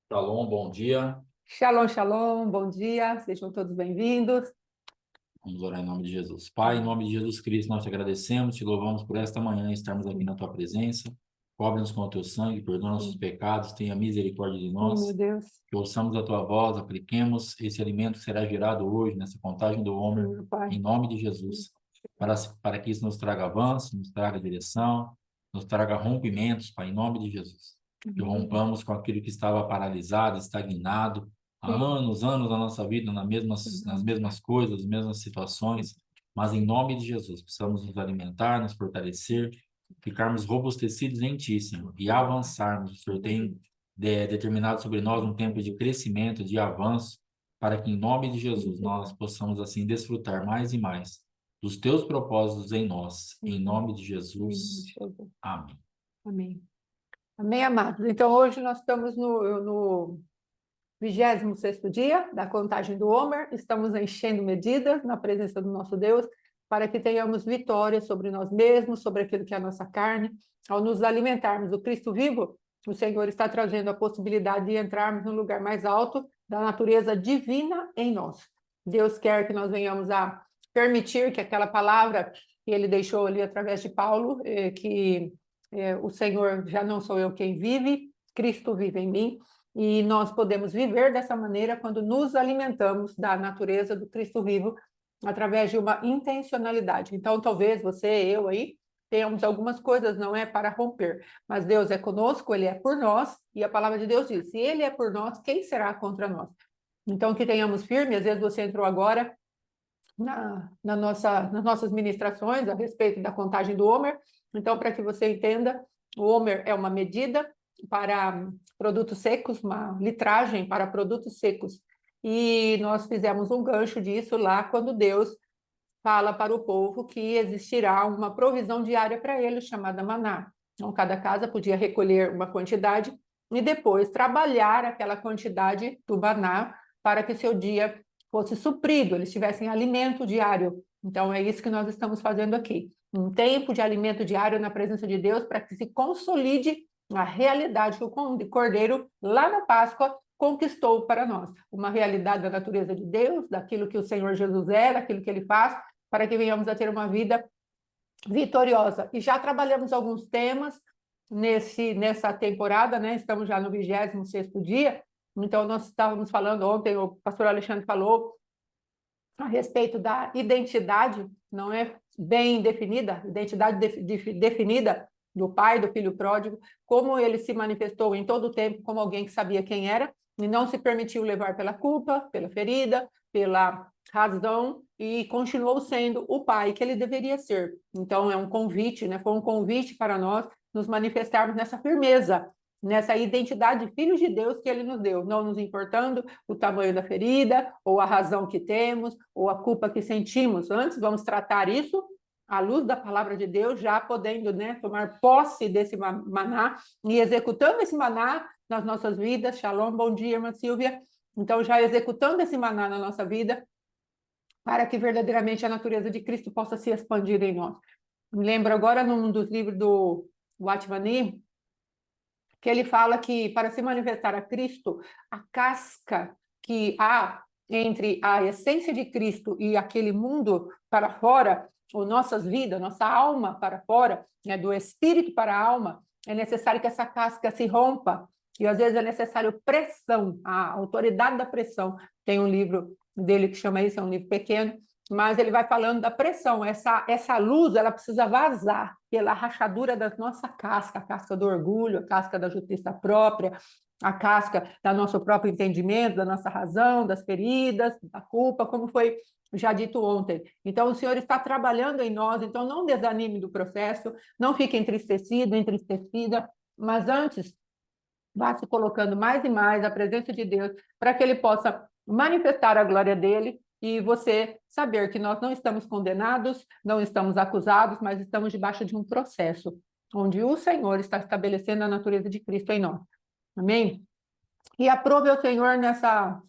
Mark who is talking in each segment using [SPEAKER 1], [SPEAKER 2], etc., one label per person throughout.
[SPEAKER 1] Shalom, bom dia.
[SPEAKER 2] Shalom, shalom, bom dia, sejam todos bem-vindos.
[SPEAKER 1] Vamos orar em nome de Jesus. Pai, em nome de Jesus Cristo, nós te agradecemos, te louvamos por esta manhã estarmos aqui na tua presença. Cobre-nos com o teu sangue, perdoa nossos
[SPEAKER 2] Sim,
[SPEAKER 1] pecados, tenha misericórdia de
[SPEAKER 2] sim, meu
[SPEAKER 1] nós.
[SPEAKER 2] Deus,
[SPEAKER 1] Que ouçamos a tua voz, apliquemos esse alimento que será gerado hoje nessa contagem do
[SPEAKER 2] sim,
[SPEAKER 1] Homer,
[SPEAKER 2] meu Pai.
[SPEAKER 1] em nome de Jesus, para que isso nos traga avanço, nos traga direção, nos traga rompimentos, Pai, em nome de Jesus. Que
[SPEAKER 2] Amém.
[SPEAKER 1] rompamos com aquilo que estava paralisado, estagnado, há
[SPEAKER 2] Sim,
[SPEAKER 1] anos da nossa vida nas mesmas coisas, nas mesmas situações, mas em nome de Jesus, precisamos nos alimentar, nos fortalecer, ficarmos robustecidos em Ti, Senhor, e avançarmos. O Senhor tem determinado sobre nós um tempo de crescimento, de avanço, para que em nome de Jesus nós possamos assim desfrutar mais e mais dos Teus propósitos em nós. Em
[SPEAKER 2] sim,
[SPEAKER 1] nome de
[SPEAKER 2] sim,
[SPEAKER 1] Jesus. Amém.
[SPEAKER 2] amém. Amém, amados. Então, hoje nós estamos no 26º dia da contagem do Homer, estamos enchendo medidas na presença do nosso Deus, para que tenhamos vitória sobre nós mesmos, sobre aquilo que é a nossa carne. Ao nos alimentarmos do Cristo vivo, o Senhor está trazendo a possibilidade de entrarmos no lugar mais alto da natureza divina em nós. Deus quer que nós venhamos a permitir que aquela palavra que ele deixou ali através de Paulo, o Senhor já não sou eu quem vive, Cristo vive em mim, e nós podemos viver dessa maneira quando nos alimentamos da natureza do Cristo vivo através de uma intencionalidade. Então, talvez você, eu aí, tenhamos algumas coisas, não é para romper, mas Deus é conosco, Ele é por nós, e a palavra de Deus diz, se Ele é por nós, quem será contra nós? Então, que tenhamos firme, às vezes você entrou agora nas nossas ministrações a respeito da contagem do Homer, então, para que você entenda, o Homer é uma medida para produtos secos, uma litragem para produtos secos. E nós fizemos um gancho disso lá quando Deus fala para o povo que existirá uma provisão diária para eles, chamada maná. Então, cada casa podia recolher uma quantidade e depois trabalhar aquela quantidade do maná para que seu dia fosse suprido, eles tivessem alimento diário. Então, é isso que nós estamos fazendo aqui. Um tempo de alimento diário na presença de Deus para que se consolide a realidade que o Cordeiro, lá na Páscoa, conquistou para nós. Uma realidade da natureza de Deus, daquilo que o Senhor Jesus é, daquilo que ele faz, para que venhamos a ter uma vida vitoriosa. E já trabalhamos alguns temas nessa temporada, né? Estamos já no 26º dia, então nós estávamos falando ontem, o pastor Alexandre falou a respeito da identidade, não é bem definida, identidade definida do pai, do filho pródigo, como ele se manifestou em todo o tempo como alguém que sabia quem era e não se permitiu levar pela culpa, pela ferida, pela razão e continuou sendo o pai que ele deveria ser. Então é um convite, né? Foi um convite para nós nos manifestarmos nessa firmeza, nessa identidade de filhos de Deus que ele nos deu, não nos importando o tamanho da ferida, ou a razão que temos, ou a culpa que sentimos. Antes, vamos tratar isso à luz da palavra de Deus, já podendo, né, tomar posse desse maná e executando esse maná nas nossas vidas. Shalom, bom dia, irmã Silvia. Então, já executando esse maná na nossa vida, para que verdadeiramente a natureza de Cristo possa se expandir em nós. Me lembro agora num dos livros do Watchmani, que ele fala que para se manifestar a Cristo, a casca que há entre a essência de Cristo e aquele mundo para fora, ou nossas vidas, nossa alma para fora, né, do espírito para a alma, é necessário que essa casca se rompa. E às vezes é necessário pressão, a autoridade da pressão. Tem um livro dele que chama isso, é um livro pequeno, mas ele vai falando da pressão. Essa luz, ela precisa vazar pela rachadura da nossa casca, a casca do orgulho, a casca da justiça própria, a casca do nosso próprio entendimento, da nossa razão, das feridas, da culpa, como foi já dito ontem. Então, o Senhor está trabalhando em nós, então não desanime do processo, não fique entristecido, entristecida, mas antes, vá se colocando mais e mais à presença de Deus, para que Ele possa manifestar a glória dEle e você saber que nós não estamos condenados, não estamos acusados, mas estamos debaixo de um processo, onde o Senhor está estabelecendo a natureza de Cristo em nós. Amém? E aprove ao Senhor nessa,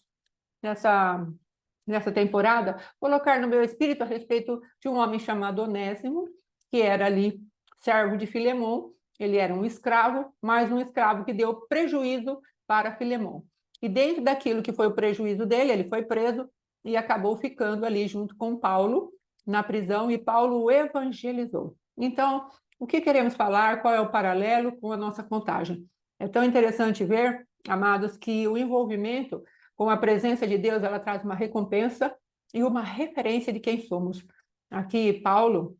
[SPEAKER 2] nessa temporada, colocar no meu espírito a respeito de um homem chamado Onésimo, que era ali servo de Filemon, Ele era um escravo, mas um escravo que deu prejuízo para Filemão. E dentro daquilo que foi o prejuízo dele, ele foi preso e acabou ficando ali junto com Paulo na prisão, e Paulo o evangelizou. Então, o que queremos falar? Qual é o paralelo com a nossa contagem? É tão interessante ver, amados, que o envolvimento com a presença de Deus, ela traz uma recompensa e uma referência de quem somos. Aqui, Paulo,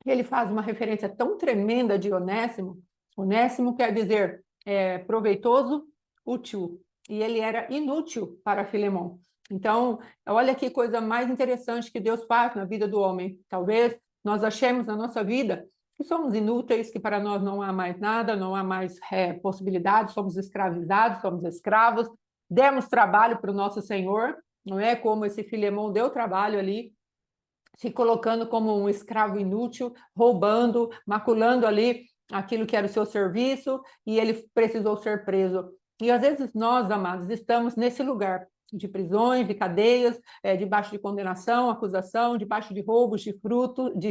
[SPEAKER 2] ele faz uma referência tão tremenda de Onésimo. Onésimo quer dizer proveitoso, útil, e ele era inútil para Filemão. Então, olha que coisa mais interessante que Deus faz na vida do homem. Talvez nós achemos na nossa vida que somos inúteis, que para nós não há mais nada, não há mais possibilidades, somos escravizados, somos escravos, demos trabalho para o nosso Senhor, não é como esse Filemão deu trabalho ali, se colocando como um escravo inútil, roubando, maculando ali aquilo que era o seu serviço, e ele precisou ser preso. E às vezes nós, amados, estamos nesse lugar de prisões, de cadeias, debaixo de condenação, acusação, debaixo de roubos, de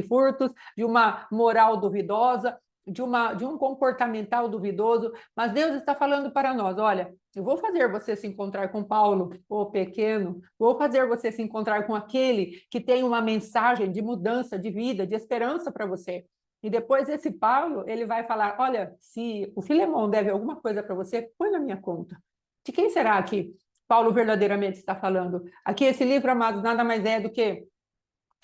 [SPEAKER 2] furtos, de uma moral duvidosa, de um comportamental duvidoso, mas Deus está falando para nós, olha, eu vou fazer você se encontrar com Paulo, o pequeno, vou fazer você se encontrar com aquele que tem uma mensagem de mudança, de vida, de esperança para você. E depois esse Paulo, ele vai falar, olha, se o Filemão deve alguma coisa para você, põe na minha conta. De quem será que Paulo verdadeiramente está falando? Aqui esse livro, amados, nada mais é do que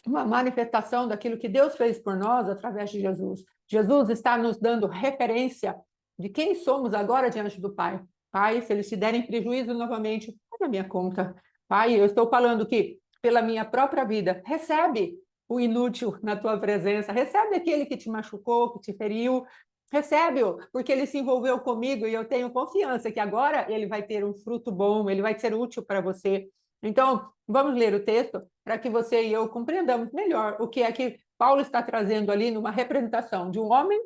[SPEAKER 2] uma manifestação daquilo que Deus fez por nós através de Jesus. Jesus está nos dando referência de quem somos agora diante do Pai. Pai, se eles te derem prejuízo novamente, põe na minha conta. Pai, eu estou falando que, pela minha própria vida, recebe o inútil na tua presença, recebe aquele que te machucou, que te feriu, recebe-o, porque ele se envolveu comigo e eu tenho confiança que agora ele vai ter um fruto bom, ele vai ser útil para você. Então, vamos ler o texto para que você e eu compreendamos melhor o que é que Paulo está trazendo ali numa representação de um homem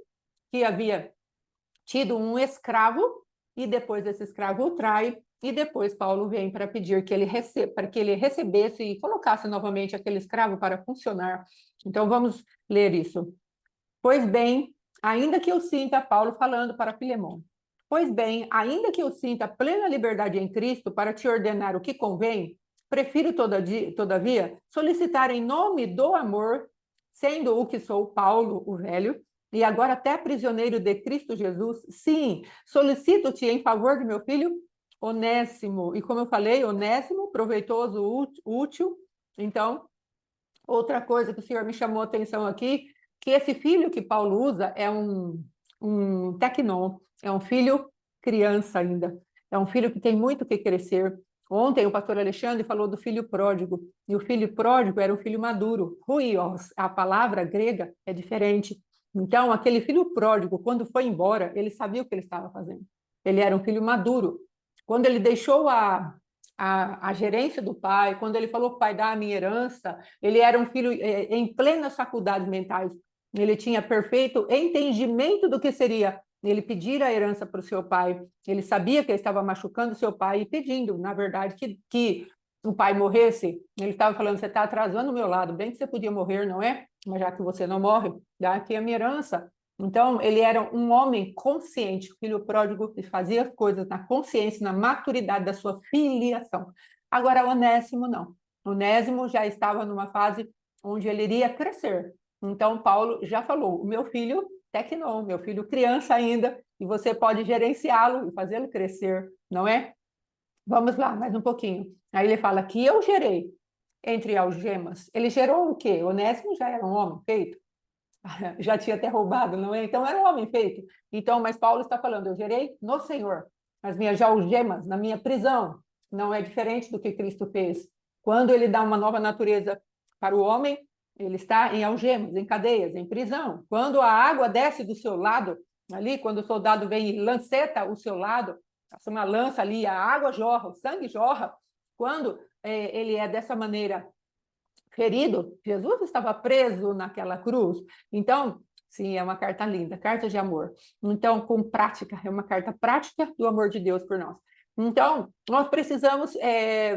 [SPEAKER 2] que havia tido um escravo e depois esse escravo o trai, e depois Paulo vem para pedir que ele para que ele recebesse e colocasse novamente aquele escravo para funcionar. Então vamos ler isso. Pois bem, ainda que eu sinta, Paulo falando para Filemão, pois bem, ainda que eu sinta plena liberdade em Cristo para te ordenar o que convém, prefiro, todavia, solicitar em nome do amor, sendo o que sou, Paulo, o velho, e agora até prisioneiro de Cristo Jesus, sim, solicito-te em favor de meu filho Onésimo. E como eu falei, Onésimo, proveitoso, útil. Então, outra coisa que o Senhor me chamou a atenção aqui, que esse filho que Paulo usa é um tecnon, é um filho criança ainda, é um filho que tem muito que crescer. Ontem o pastor Alexandre falou do filho pródigo, e o filho pródigo era um filho maduro. Ruios, a palavra grega é diferente. Então, aquele filho pródigo, quando foi embora, ele sabia o que ele estava fazendo. Ele era um filho maduro. Quando ele deixou a gerência do pai, quando ele falou, pai, dá a minha herança, ele era um filho em plenas faculdades mentais. Ele tinha perfeito entendimento do que seria ele pedir a herança para o seu pai. Ele sabia que ele estava machucando o seu pai e pedindo, na verdade, que o pai morresse. Ele estava falando, você está atrasando o meu lado, bem que você podia morrer, não é? Mas já que você não morre, dá aqui a minha herança. Então, ele era um homem consciente, filho pródigo, que fazia as coisas na consciência, na maturidade da sua filiação. Agora, Onésimo, não. Onésimo já estava numa fase onde ele iria crescer. Então, Paulo já falou, o meu filho tecnon, meu filho criança ainda, e você pode gerenciá-lo e fazê-lo crescer, não é? Vamos lá, mais um pouquinho. Aí ele fala que eu gerei entre algemas. Ele gerou o quê? Onésimo já era um homem feito. Já tinha até roubado, não é? Então era um homem feito. Então, mas Paulo está falando, eu gerei no Senhor, as minhas algemas, na minha prisão. Não é diferente do que Cristo fez. Quando ele dá uma nova natureza para o homem, ele está em algemas, em cadeias, em prisão. Quando a água desce do seu lado, ali, quando o soldado vem e lanceta o seu lado, passa uma lança ali, a água jorra, o sangue jorra. Quando ele é dessa maneira ferido, Jesus estava preso naquela cruz. Então, sim, é uma carta linda, carta de amor. Então, com prática, é uma carta prática do amor de Deus por nós. Então, nós precisamos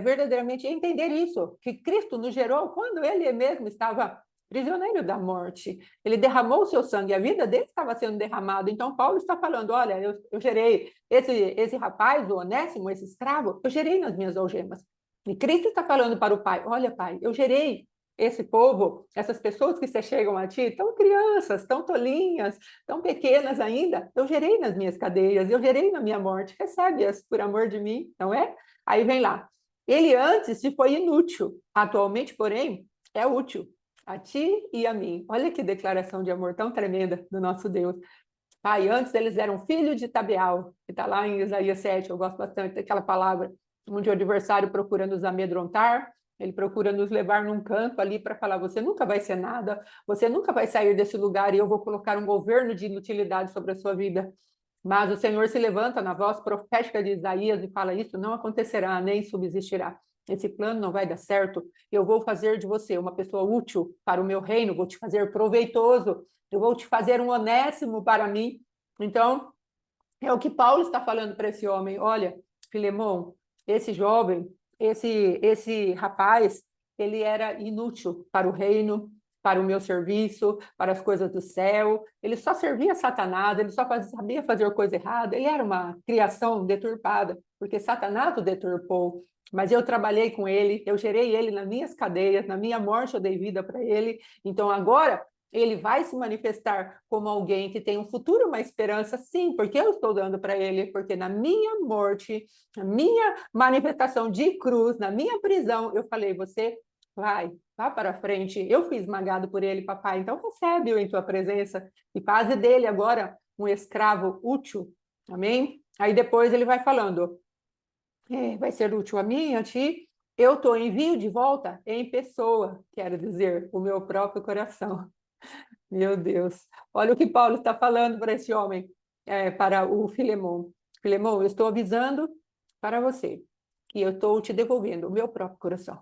[SPEAKER 2] verdadeiramente entender isso, que Cristo nos gerou quando Ele mesmo estava prisioneiro da morte. Ele derramou o seu sangue, a vida dele estava sendo derramada. Então, Paulo está falando, olha, eu gerei esse rapaz, o Onésimo, esse escravo, eu gerei nas minhas algemas. E Cristo está falando para o Pai, olha, Pai, eu gerei esse povo, essas pessoas que se chegam a ti, tão crianças, tão tolinhas, tão pequenas ainda, eu gerei nas minhas cadeias, eu gerei na minha morte, recebe-as por amor de mim, não é? Aí vem lá, ele antes te foi inútil, atualmente, porém, é útil a ti e a mim. Olha que declaração de amor tão tremenda do nosso Deus. Pai, antes eles eram filhos de Tabeal, que está lá em Isaías 7, eu gosto bastante daquela palavra, onde o adversário procura nos amedrontar, ele procura nos levar num canto ali para falar, você nunca vai ser nada, você nunca vai sair desse lugar e eu vou colocar um governo de inutilidade sobre a sua vida. Mas o Senhor se levanta na voz profética de Isaías e fala, isso não acontecerá, nem subsistirá. Esse plano não vai dar certo. Eu vou fazer de você uma pessoa útil para o meu reino, vou te fazer proveitoso, eu vou te fazer um Onésimo para mim. Então, é o que Paulo está falando para esse homem. Olha, Filemão, esse jovem, esse rapaz, ele era inútil para o reino, para o meu serviço, para as coisas do céu. Ele só servia Satanás, ele só sabia fazer coisa errada. Ele era uma criação deturpada, porque Satanás o deturpou. Mas eu trabalhei com ele, eu gerei ele nas minhas cadeias, na minha morte eu dei vida para ele. Então agora ele vai se manifestar como alguém que tem um futuro, uma esperança, sim, porque eu estou dando para ele, porque na minha morte, na minha manifestação de cruz, na minha prisão, eu falei, você vá para frente, eu fui esmagado por ele, papai, então recebe-o em tua presença e faze dele agora um escravo útil, amém? Aí depois ele vai falando, vai ser útil a mim, a ti, eu estou envio de volta em pessoa, quero dizer, o meu próprio coração. Meu Deus. Olha o que Paulo está falando para esse homem, para o Filemão. Filemão, eu estou avisando para você que eu estou te devolvendo o meu próprio coração.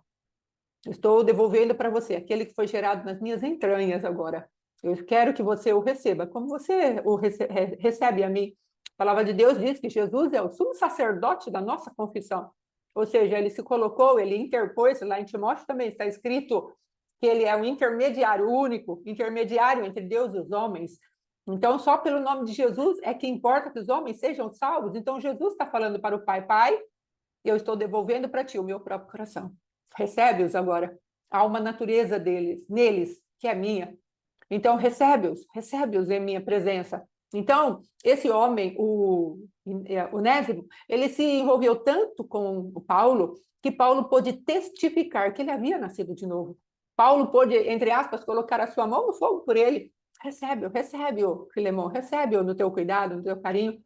[SPEAKER 2] Eu estou devolvendo para você aquele que foi gerado nas minhas entranhas agora. Eu quero que você o receba, como você o recebe a mim. A palavra de Deus diz que Jesus é o sumo sacerdote da nossa confissão. Ou seja, ele se colocou, ele interpôs, lá em Timóteo também está escrito que ele é um intermediário único, intermediário entre Deus e os homens. Então, só pelo nome de Jesus é que importa que os homens sejam salvos. Então, Jesus está falando para o Pai, Pai, eu estou devolvendo para ti o meu próprio coração. Recebe-os agora. Há uma natureza neles, que é minha. Então, recebe-os em minha presença. Então, esse homem, o Onésimo, ele se envolveu tanto com o Paulo, que Paulo pôde testificar que ele havia nascido de novo. Paulo pôde, entre aspas, colocar a sua mão no fogo por ele. Recebe-o, Filemão, recebe-o no teu cuidado, no teu carinho,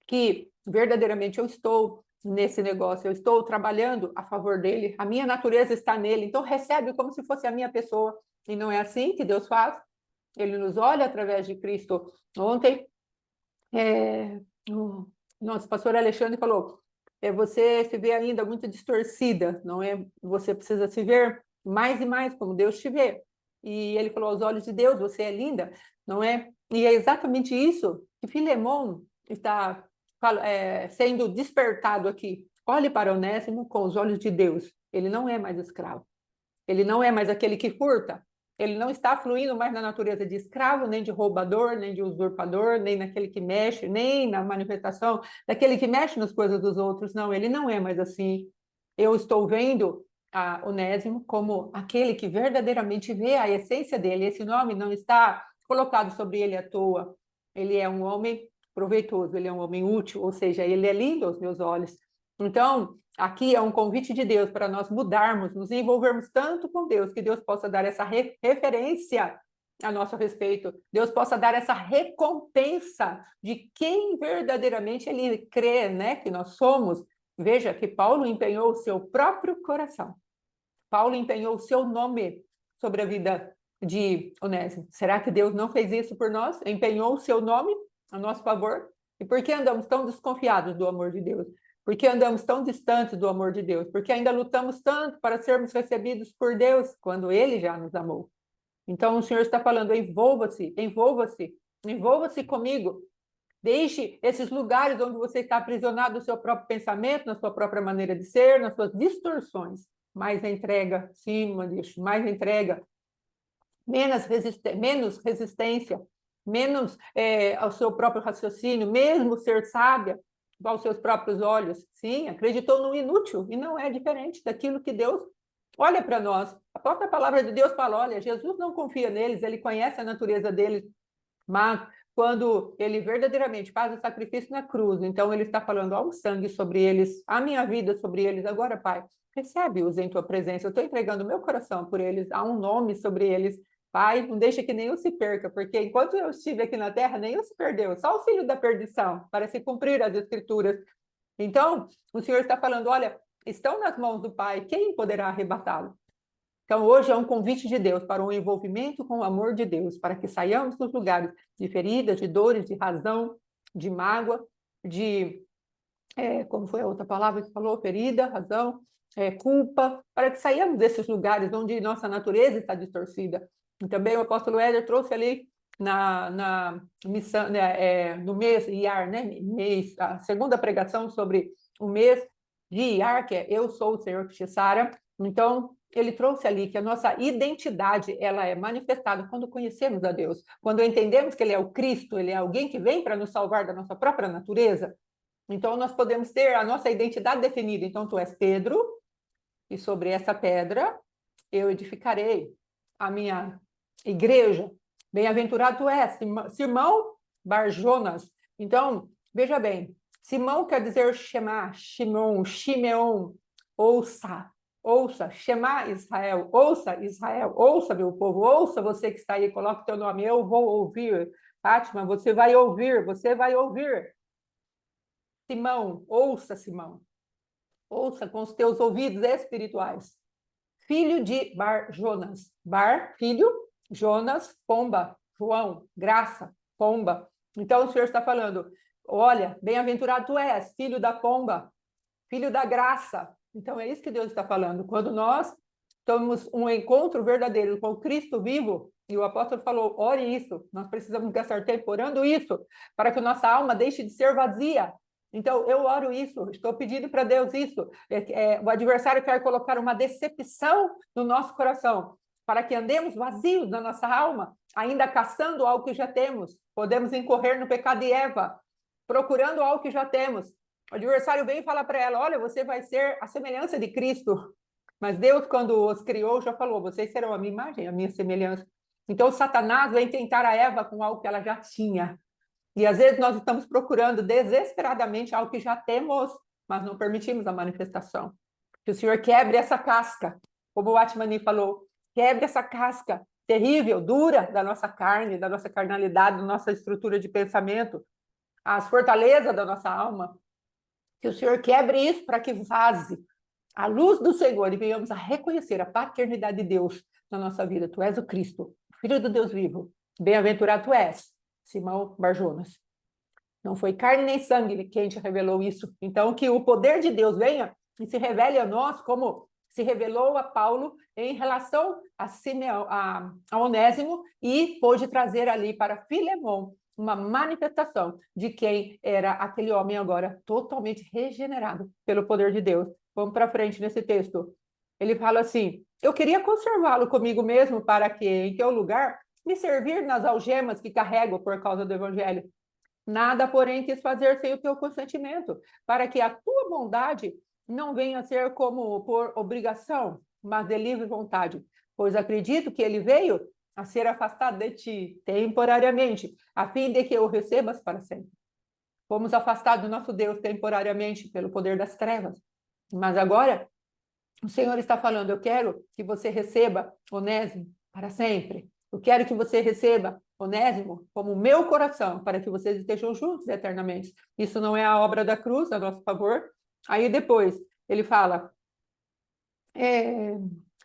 [SPEAKER 2] que verdadeiramente eu estou nesse negócio, eu estou trabalhando a favor dele, a minha natureza está nele, então recebe como se fosse a minha pessoa. E não é assim que Deus faz? Ele nos olha através de Cristo. Ontem, o nosso pastor Alexandre falou, você se vê ainda muito distorcida, não é? Você precisa se ver mais e mais como Deus te vê. E ele falou, aos olhos de Deus, você é linda, não é? E é exatamente isso que Filemão está sendo despertado aqui. Olhe para Onésimo com os olhos de Deus. Ele não é mais escravo. Ele não é mais aquele que furta. Ele não está fluindo mais na natureza de escravo, nem de roubador, nem de usurpador, nem naquele que mexe, nem na manifestação daquele que mexe nas coisas dos outros. Não, ele não é mais assim. Eu estou vendo a Onésimo como aquele que verdadeiramente vê a essência dele. Esse nome não está colocado sobre ele à toa. Ele é um homem proveitoso, ele é um homem útil, ou seja, ele é lindo aos meus olhos. Então, aqui é um convite de Deus para nós mudarmos, nos envolvermos tanto com Deus, que Deus possa dar essa referência a nosso respeito, Deus possa dar essa recompensa de quem verdadeiramente ele crê, né, que nós somos. Veja que Paulo empenhou o seu próprio coração. Paulo empenhou o seu nome sobre a vida de Onésimo. Será que Deus não fez isso por nós? Empenhou o seu nome a nosso favor? E por que andamos tão desconfiados do amor de Deus? Por que andamos tão distantes do amor de Deus? Porque ainda lutamos tanto para sermos recebidos por Deus, quando Ele já nos amou. Então, o Senhor está falando, envolva-se, envolva-se, envolva-se comigo. Deixe esses lugares onde você está aprisionado no seu próprio pensamento, na sua própria maneira de ser, nas suas distorções. Mais entrega, sim, Mandicho, mais entrega. menos resistência, menos ao seu próprio raciocínio, mesmo ser sábia aos seus próprios olhos. Sim, acreditou no inútil, e não é diferente daquilo que Deus olha para nós. A própria palavra de Deus fala, olha, Jesus não confia neles, ele conhece a natureza deles, mas quando ele verdadeiramente faz o sacrifício na cruz, então ele está falando, há um sangue sobre eles, a minha vida sobre eles. Agora, Pai, recebe-os em tua presença. Eu estou entregando o meu coração por eles, há um nome sobre eles. Pai, não deixa que nenhum se perca, porque enquanto eu estive aqui na terra, nenhum se perdeu, só o filho da perdição, para se cumprir as escrituras. Então, o Senhor está falando, olha, estão nas mãos do Pai, quem poderá arrebatá-lo? Então, hoje é um convite de Deus para um envolvimento com o amor de Deus, para que saiamos dos lugares de feridas, de dores, de razão, de mágoa, como foi a outra palavra que falou? Ferida, razão, culpa, para que saiamos desses lugares onde nossa natureza está distorcida. E também o apóstolo Éder trouxe ali na missão, no mês Iar, né? A segunda pregação sobre o mês de Iar, que é Eu Sou o Senhor que te sara. Então, ele trouxe ali que a nossa identidade ela é manifestada quando conhecemos a Deus, quando entendemos que Ele é o Cristo, Ele é alguém que vem para nos salvar da nossa própria natureza. Então, nós podemos ter a nossa identidade definida. Então, tu és Pedro, e sobre essa pedra eu edificarei a minha igreja. Bem-aventurado tu és, Simão Barjonas. Então, veja bem, Simão quer dizer Shema, Shimon, Shimeon, ouça, ouça, Shema Israel, ouça meu povo, ouça você que está aí, coloca o teu nome, eu vou ouvir. Fátima, você vai ouvir, você vai ouvir. Simão, ouça com os teus ouvidos espirituais. Filho de Bar-Jonas. Bar, filho, Jonas, pomba, João, graça, pomba. Então o Senhor está falando, olha, bem-aventurado tu és, filho da pomba, filho da graça. Então é isso que Deus está falando. Quando nós temos um encontro verdadeiro com o Cristo vivo, e o apóstolo falou, ore isso, nós precisamos gastar tempo orando isso, para que nossa alma deixe de ser vazia. Então, eu oro isso, estou pedindo para Deus isso. O adversário quer colocar uma decepção no nosso coração, para que andemos vazios na nossa alma, ainda caçando algo que já temos. Podemos incorrer no pecado de Eva, procurando algo que já temos. O adversário vem e fala para ela, olha, você vai ser a semelhança de Cristo. Mas Deus, quando os criou, já falou, vocês serão a minha imagem, a minha semelhança. Então, Satanás vem tentar a Eva com algo que ela já tinha. E às vezes nós estamos procurando desesperadamente algo que já temos, mas não permitimos a manifestação. Que o Senhor quebre essa casca, como o Atmani falou, quebre essa casca terrível, dura da nossa carne, da nossa carnalidade, da nossa estrutura de pensamento, as fortalezas da nossa alma. Que o Senhor quebre isso para que vaze a luz do Senhor e venhamos a reconhecer a paternidade de Deus na nossa vida. Tu és o Cristo, o Filho do Deus vivo. Bem-aventurado tu és, Simão Barjonas. Não foi carne nem sangue quem te revelou isso. Então, que o poder de Deus venha e se revele a nós, como se revelou a Paulo em relação a Onésimo, e pôde trazer ali para Filemon uma manifestação de quem era aquele homem agora totalmente regenerado pelo poder de Deus. Vamos para frente nesse texto. Ele fala assim, eu queria conservá-lo comigo mesmo para que, em teu lugar, me servir nas algemas que carrego por causa do evangelho. Nada, porém, quis fazer sem o teu consentimento, para que a tua bondade não venha a ser como por obrigação, mas de livre vontade. Pois acredito que ele veio a ser afastado de ti, temporariamente, a fim de que o recebas para sempre. Fomos afastados do nosso Deus temporariamente pelo poder das trevas. Mas agora, o Senhor está falando, eu quero que você receba Onésimo para sempre. Eu quero que você receba Onésimo como meu coração, para que vocês estejam juntos eternamente. Isso não é a obra da cruz a nosso favor. Aí depois, ele fala,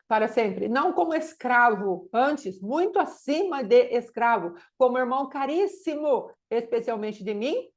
[SPEAKER 2] para sempre, não como escravo, antes, muito acima de escravo, como irmão caríssimo, especialmente de mim,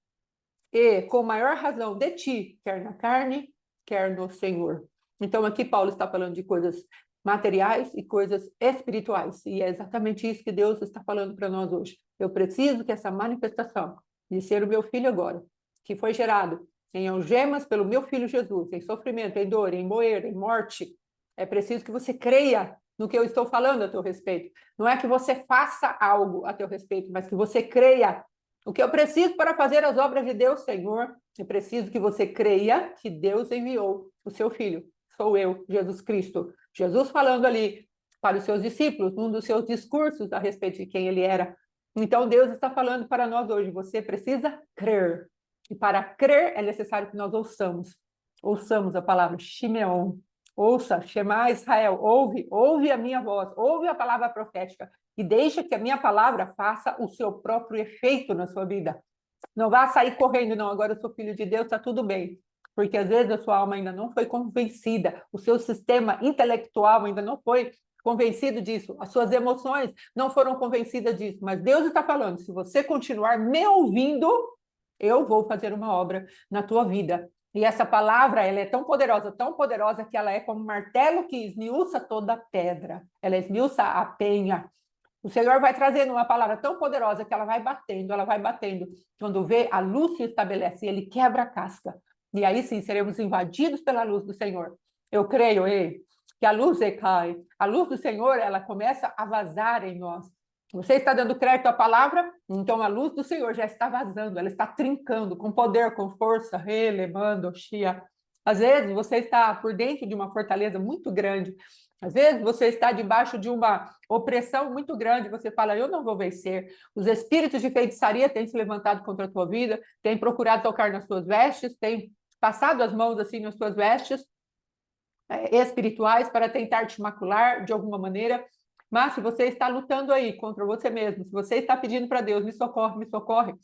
[SPEAKER 2] e com maior razão de ti, quer na carne, quer no Senhor. Então, aqui Paulo está falando de coisas materiais e coisas espirituais. E é exatamente isso que Deus está falando para nós hoje. Eu preciso que essa manifestação de ser o meu filho agora, que foi gerado em algemas pelo meu filho Jesus, em sofrimento, em dor, em moer, em morte, é preciso que você creia no que eu estou falando a teu respeito. Não é que você faça algo a teu respeito, mas que você creia. O que eu preciso para fazer as obras de Deus, Senhor, eu preciso que você creia que Deus enviou o seu Filho. Sou eu, Jesus Cristo. Jesus falando ali para os seus discípulos, num dos seus discursos a respeito de quem ele era. Então, Deus está falando para nós hoje, você precisa crer. E para crer é necessário que nós ouçamos a palavra Shimeon. Ouça, Shema Israel, ouve a minha voz, ouve a palavra profética e deixa que a minha palavra faça o seu próprio efeito na sua vida. Não vá sair correndo, não, agora eu sou filho de Deus, está tudo bem. Porque às vezes a sua alma ainda não foi convencida, o seu sistema intelectual ainda não foi convencido disso, as suas emoções não foram convencidas disso, mas Deus está falando, se você continuar me ouvindo, eu vou fazer uma obra na tua vida. E essa palavra, ela é tão poderosa que ela é como um martelo que esmiuça toda a pedra. Ela esmiuça a penha. O Senhor vai trazendo uma palavra tão poderosa que ela vai batendo, ela vai batendo. Quando vê, a luz se estabelece e ele quebra a casca. E aí sim, seremos invadidos pela luz do Senhor. Eu creio, que a luz cai. A luz do Senhor, ela começa a vazar em nós. Você está dando crédito à palavra, então a luz do Senhor já está vazando, ela está trincando com poder, com força, relevando, chia. Às vezes você está por dentro de uma fortaleza muito grande, às vezes você está debaixo de uma opressão muito grande, você fala, eu não vou vencer. Os espíritos de feitiçaria têm se levantado contra a tua vida, têm procurado tocar nas tuas vestes, têm passado as mãos assim nas tuas vestes espirituais para tentar te macular de alguma maneira. Mas se você está lutando aí contra você mesmo, se você está pedindo para Deus, me socorre,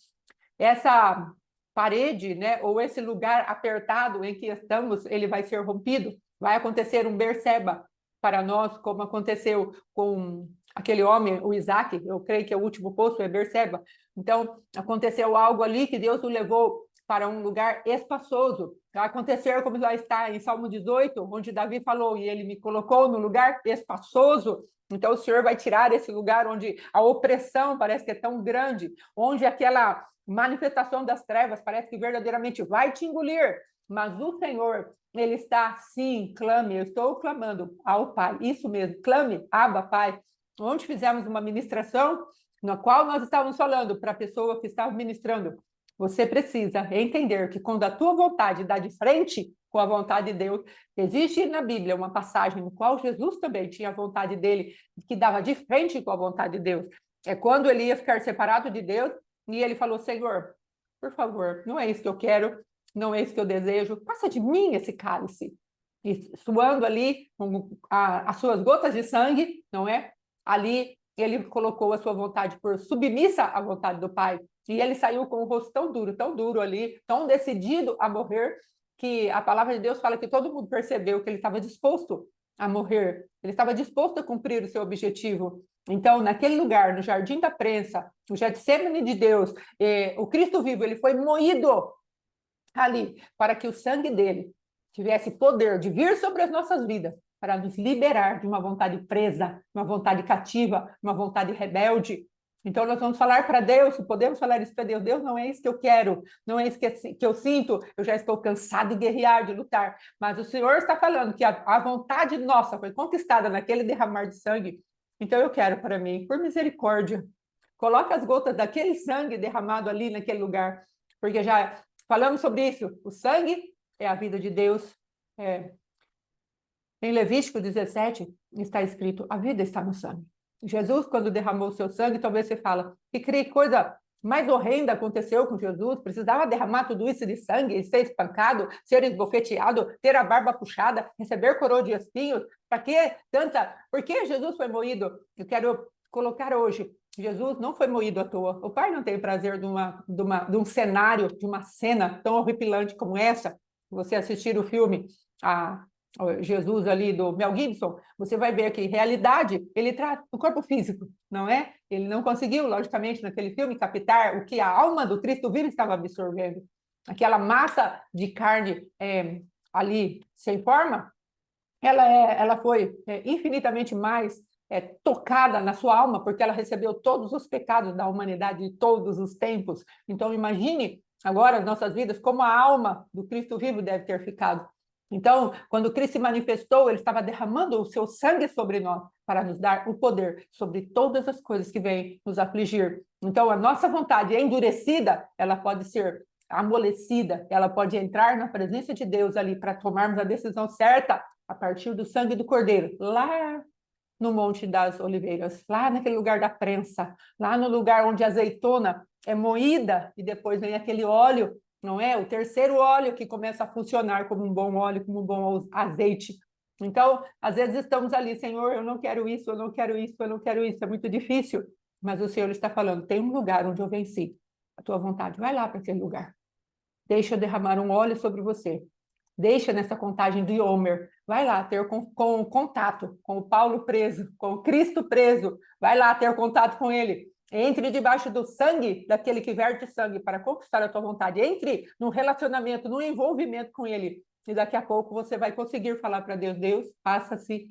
[SPEAKER 2] essa parede, né, ou esse lugar apertado em que estamos, ele vai ser rompido, vai acontecer um Berseba para nós, como aconteceu com aquele homem, o Isaac, eu creio que é o último poço, é Berseba. Então, aconteceu algo ali que Deus o levou para um lugar espaçoso. Vai acontecer como já está em Salmo 18, onde Davi falou, e ele me colocou no lugar espaçoso. Então, o Senhor vai tirar esse lugar onde a opressão parece que é tão grande, onde aquela manifestação das trevas parece que verdadeiramente vai te engolir. Mas o Senhor, ele está, sim, clame, eu estou clamando ao Pai, isso mesmo, clame, Abba, Pai. Onde fizemos uma ministração, na qual nós estávamos falando para a pessoa que estava ministrando, você precisa entender que quando a tua vontade dá de frente com a vontade de Deus, existe na Bíblia uma passagem no qual Jesus também tinha a vontade dele, que dava de frente com a vontade de Deus. É quando ele ia ficar separado de Deus e ele falou, Senhor, por favor, não é isso que eu quero, não é isso que eu desejo, passa de mim esse cálice. E suando ali com as suas gotas de sangue, não é? Ali ele colocou a sua vontade por submissa à vontade do Pai. E ele saiu com o rosto tão duro ali, tão decidido a morrer, que a palavra de Deus fala que todo mundo percebeu que ele estava disposto a morrer, ele estava disposto a cumprir o seu objetivo. Então, naquele lugar, no Jardim da Prensa, o Getsêmani de Deus, o Cristo vivo, ele foi moído ali, para que o sangue dele tivesse poder de vir sobre as nossas vidas, para nos liberar de uma vontade presa, uma vontade cativa, uma vontade rebelde. Então, nós vamos falar para Deus, podemos falar isso para Deus, Deus, não é isso que eu quero, não é isso que eu sinto, eu já estou cansado de guerrear, de lutar, mas o Senhor está falando que a vontade nossa foi conquistada naquele derramar de sangue, então eu quero para mim, por misericórdia, coloca as gotas daquele sangue derramado ali naquele lugar, porque já falamos sobre isso, o sangue é a vida de Deus. Em Levítico 17 está escrito, a vida está no sangue. Jesus, quando derramou o seu sangue, talvez você fala, que coisa mais horrenda aconteceu com Jesus, precisava derramar tudo isso de sangue, ser espancado, ser esbofeteado, ter a barba puxada, receber coroa de espinhos, para que tanta... Por que Jesus foi moído? Eu quero colocar hoje, Jesus não foi moído à toa. O Pai não tem prazer de um cenário, de uma cena tão horripilante como essa. Você assistir o filme Jesus ali do Mel Gibson, você vai ver que, em realidade, ele trata o corpo físico, não é? Ele não conseguiu, logicamente, naquele filme, captar o que a alma do Cristo vivo estava absorvendo. Aquela massa de carne ali sem forma, ela foi infinitamente mais tocada na sua alma, porque ela recebeu todos os pecados da humanidade de todos os tempos. Então, imagine agora as nossas vidas, como a alma do Cristo vivo deve ter ficado. Então, quando Cristo se manifestou, ele estava derramando o seu sangue sobre nós para nos dar o poder sobre todas as coisas que vêm nos afligir. Então, a nossa vontade endurecida, ela pode ser amolecida, ela pode entrar na presença de Deus ali para tomarmos a decisão certa a partir do sangue do Cordeiro, lá no Monte das Oliveiras, lá naquele lugar da prensa, lá no lugar onde a azeitona é moída e depois vem aquele óleo, não é? O terceiro óleo que começa a funcionar como um bom óleo, como um bom azeite. Então, às vezes estamos ali, Senhor, eu não quero isso, eu não quero isso, eu não quero isso, é muito difícil. Mas o Senhor está falando, tem um lugar onde eu venci a tua vontade, vai lá para aquele lugar. Deixa eu derramar um óleo sobre você. Deixa nessa contagem do Homer, vai lá ter com contato com o Paulo preso, com o Cristo preso, vai lá ter contato com ele. Entre debaixo do sangue daquele que verte sangue para conquistar a tua vontade. Entre no relacionamento, no envolvimento com ele. E daqui a pouco você vai conseguir falar para Deus, Deus, faça-se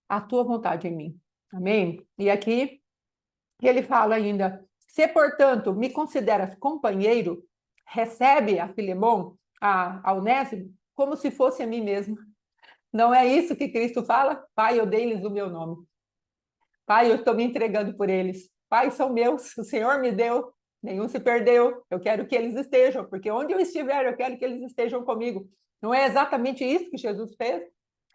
[SPEAKER 2] a tua vontade em mim. Amém? E aqui ele fala ainda, se portanto me consideras companheiro, recebe a Filemon, a Onésimo, como se fosse a mim mesmo. Não é isso que Cristo fala? Pai, eu dei-lhes o meu nome. Pai, eu estou me entregando por eles. Pai, são meus, o Senhor me deu, nenhum se perdeu. Eu quero que eles estejam, porque onde eu estiver, eu quero que eles estejam comigo. Não é exatamente isso que Jesus fez?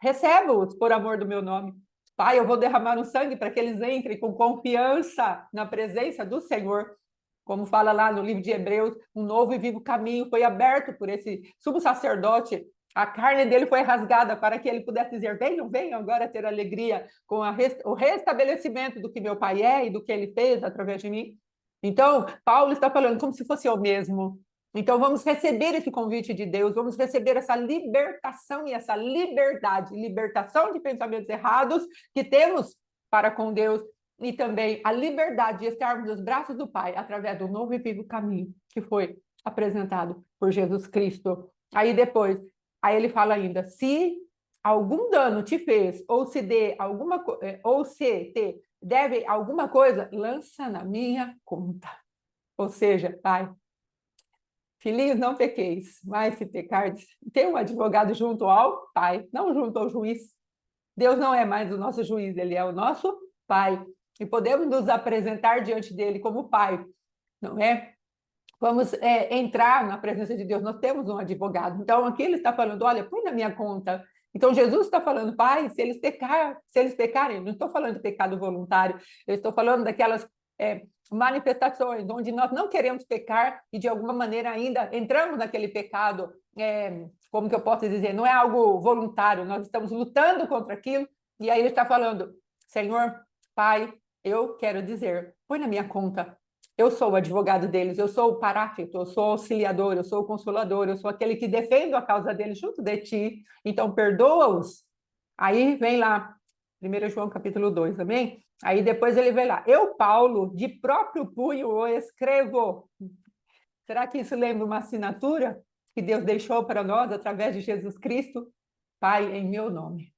[SPEAKER 2] Receba-os por amor do meu nome. Pai, eu vou derramar o sangue para que eles entrem com confiança na presença do Senhor. Como fala lá no livro de Hebreus, um novo e vivo caminho foi aberto por esse sumo sacerdote. A carne dele foi rasgada para que ele pudesse dizer, venham, venham agora ter alegria com o restabelecimento do que meu pai é e do que ele fez através de mim. Então, Paulo está falando como se fosse eu mesmo. Então, vamos receber esse convite de Deus, vamos receber essa libertação e essa liberdade, libertação de pensamentos errados que temos para com Deus, e também a liberdade de estarmos nos braços do Pai através do novo e vivo caminho que foi apresentado por Jesus Cristo. Aí depois, aí ele fala ainda, se algum dano te fez ou se te deve alguma coisa, lança na minha conta. Ou seja, Pai, filhinhos, não pequeis, mas se pecardes, tem um advogado junto ao Pai, não junto ao juiz. Deus não é mais o nosso juiz, ele é o nosso Pai. E podemos nos apresentar diante dele como Pai, não é? Vamos entrar na presença de Deus, nós temos um advogado. Então, aqui ele está falando, olha, põe na minha conta. Então, Jesus está falando, Pai, se eles pecarem, não estou falando de pecado voluntário, eu estou falando daquelas manifestações onde nós não queremos pecar e, de alguma maneira, ainda entramos naquele pecado, como que eu posso dizer, não é algo voluntário, nós estamos lutando contra aquilo, e aí ele está falando, Senhor, Pai, eu quero dizer, põe na minha conta, eu sou o advogado deles, eu sou o paráclito, eu sou o auxiliador, eu sou o consolador, eu sou aquele que defende a causa deles junto de ti, então perdoa-os. Aí vem lá, 1 João capítulo 2, amém? Aí depois ele vem lá, eu, Paulo, de próprio punho o escrevo. Será que isso lembra uma assinatura que Deus deixou para nós através de Jesus Cristo? Pai, em meu nome.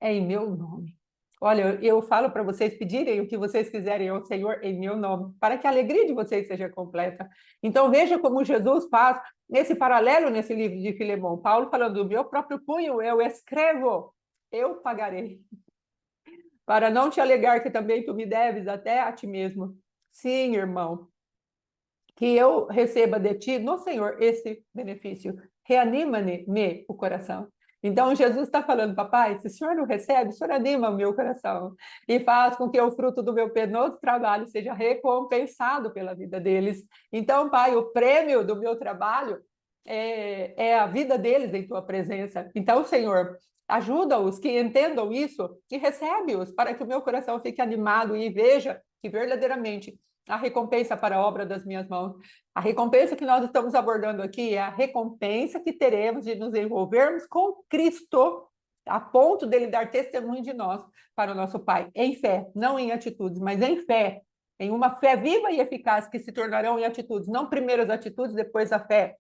[SPEAKER 2] É em meu nome. Olha, eu falo para vocês pedirem o que vocês quiserem ao Senhor em meu nome, para que a alegria de vocês seja completa. Então, veja como Jesus faz esse paralelo nesse livro de Filemão. Paulo falando, do meu próprio punho eu escrevo, eu pagarei. Para não te alegar que também tu me deves até a ti mesmo. Sim, irmão, que eu receba de ti, no Senhor, esse benefício. Reanima-me o coração. Então, Jesus está falando, papai, se o senhor não recebe, o senhor anima o meu coração e faz com que o fruto do meu penoso trabalho seja recompensado pela vida deles. Então, pai, o prêmio do meu trabalho é a vida deles em tua presença. Então, Senhor, ajuda-os que entendam isso e recebe-os para que o meu coração fique animado e veja que verdadeiramente a recompensa para a obra das minhas mãos. A recompensa que nós estamos abordando aqui é a recompensa que teremos de nos envolvermos com Cristo, a ponto dele dar testemunho de nós para o nosso Pai, em fé, não em atitudes, mas em fé, em uma fé viva e eficaz que se tornarão em atitudes, não primeiro as atitudes, depois a fé.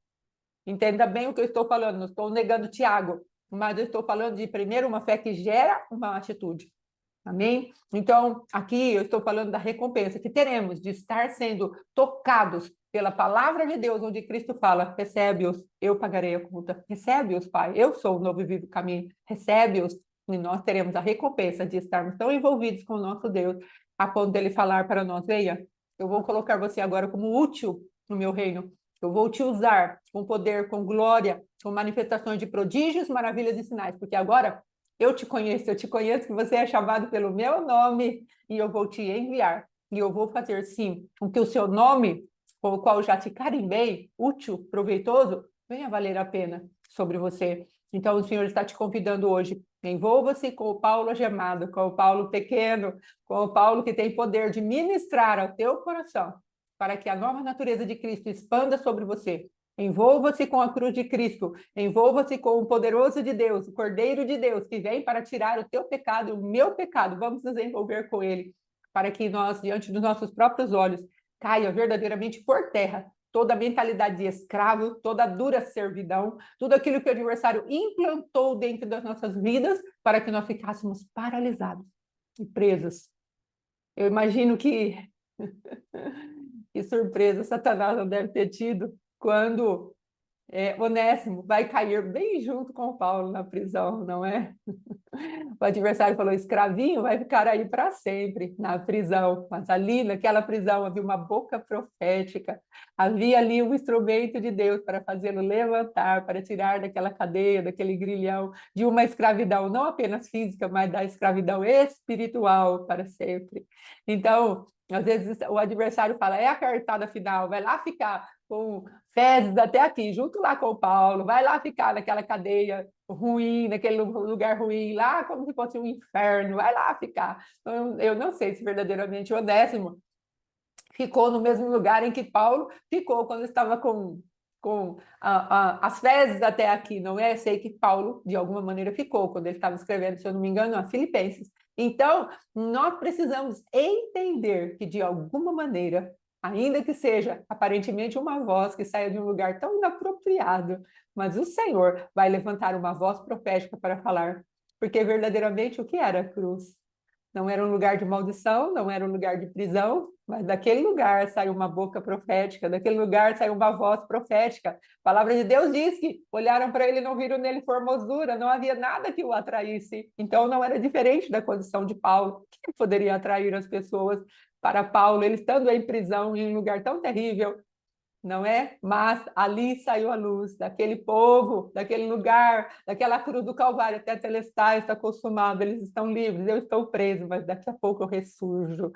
[SPEAKER 2] Entenda bem o que eu estou falando, não estou negando Tiago, mas eu estou falando de primeiro uma fé que gera uma atitude. Amém? Então, aqui eu estou falando da recompensa que teremos de estar sendo tocados pela palavra de Deus, onde Cristo fala: recebe-os, eu pagarei a conta. Recebe-os, Pai, eu sou o novo e vivo caminho. Recebe-os, e nós teremos a recompensa de estarmos tão envolvidos com o nosso Deus, a ponto dele falar para nós: venha, eu vou colocar você agora como útil no meu reino. Eu vou te usar com poder, com glória, com manifestações de prodígios, maravilhas e sinais, porque agora eu te conheço que você é chamado pelo meu nome e eu vou te enviar. E eu vou fazer, sim, com que o seu nome, com o qual já te carimbei, útil, proveitoso, venha valer a pena sobre você. Então, o Senhor está te convidando hoje. Envolva-se com o Paulo algemado, com o Paulo pequeno, com o Paulo que tem poder de ministrar ao teu coração, para que a nova natureza de Cristo expanda sobre você. Envolva-se com a cruz de Cristo, envolva-se com o poderoso de Deus, o Cordeiro de Deus, que vem para tirar o teu pecado e o meu pecado. Vamos nos envolver com ele, para que nós, diante dos nossos próprios olhos, caia verdadeiramente por terra toda a mentalidade de escravo, toda a dura servidão, tudo aquilo que o adversário implantou dentro das nossas vidas, para que nós ficássemos paralisados e presos. Eu imagino que surpresa Satanás não deve ter tido quando Onésimo vai cair bem junto com Paulo na prisão, não é? O adversário falou: escravinho vai ficar aí para sempre na prisão. Mas ali, naquela prisão, havia uma boca profética, havia ali um instrumento de Deus para fazê-lo levantar, para tirar daquela cadeia, daquele grilhão, de uma escravidão não apenas física, mas da escravidão espiritual para sempre. Então, às vezes o adversário fala: é a cartada final, vai lá ficar com fezes até aqui, junto lá com o Paulo, vai lá ficar naquela cadeia ruim, naquele lugar ruim, lá como se fosse um inferno, vai lá ficar. Eu não sei se verdadeiramente Onésimo ficou no mesmo lugar em que Paulo ficou quando estava com as fezes até aqui, não é? Sei que Paulo, de alguma maneira, ficou quando ele estava escrevendo, se eu não me engano, a Filipenses. Então, nós precisamos entender que, de alguma maneira, ainda que seja aparentemente uma voz que saia de um lugar tão inapropriado, mas o Senhor vai levantar uma voz profética para falar, porque verdadeiramente o que era a cruz? Não era um lugar de maldição, não era um lugar de prisão, mas daquele lugar saiu uma boca profética, daquele lugar saiu uma voz profética. A palavra de Deus diz que olharam para ele e não viram nele formosura, não havia nada que o atraísse. Então não era diferente da condição de Paulo. O que poderia atrair as pessoas para Paulo, ele estando em prisão em um lugar tão terrível, não é? Mas ali saiu a luz daquele povo, daquele lugar, daquela cruz do Calvário, até Telestai está consumado, eles estão livres, eu estou preso, mas daqui a pouco eu ressurjo.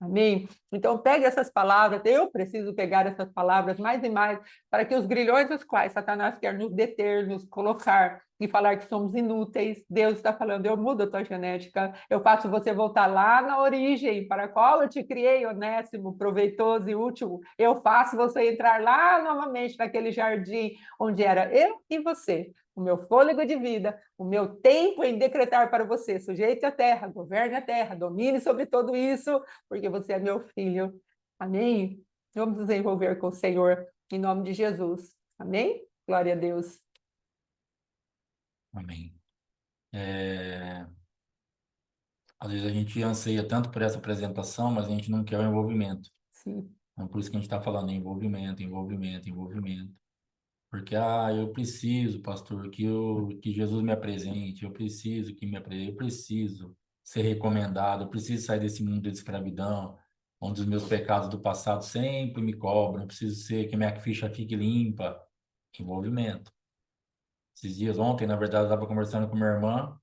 [SPEAKER 2] Amém? Então, pegue essas palavras, eu preciso pegar essas palavras mais e mais, para que os grilhões os quais Satanás quer nos deter, nos colocar e falar que somos inúteis, Deus está falando: eu mudo a tua genética, eu faço você voltar lá na origem, para a qual eu te criei, Onésimo, proveitoso e útil, eu faço você entrar lá novamente naquele jardim onde era eu e você, o meu fôlego de vida, o meu tempo em decretar para você: sujeite a terra, governe a terra, domine sobre tudo isso, porque você é meu filho. Amém? Vamos nos envolver com o Senhor, em nome de Jesus. Amém? Glória a Deus.
[SPEAKER 1] Amém. Às vezes a gente anseia tanto por essa apresentação, mas a gente não quer o envolvimento.
[SPEAKER 2] Sim.
[SPEAKER 1] Então, por isso que a gente está falando envolvimento, envolvimento, envolvimento. Porque, eu preciso, pastor, que Jesus me apresente, eu preciso que me apresente, eu preciso ser recomendado, eu preciso sair desse mundo de escravidão, onde os meus pecados do passado sempre me cobram, eu preciso ser que minha ficha fique limpa. Envolvimento. Esses dias, ontem, na verdade, eu estava conversando com minha irmã,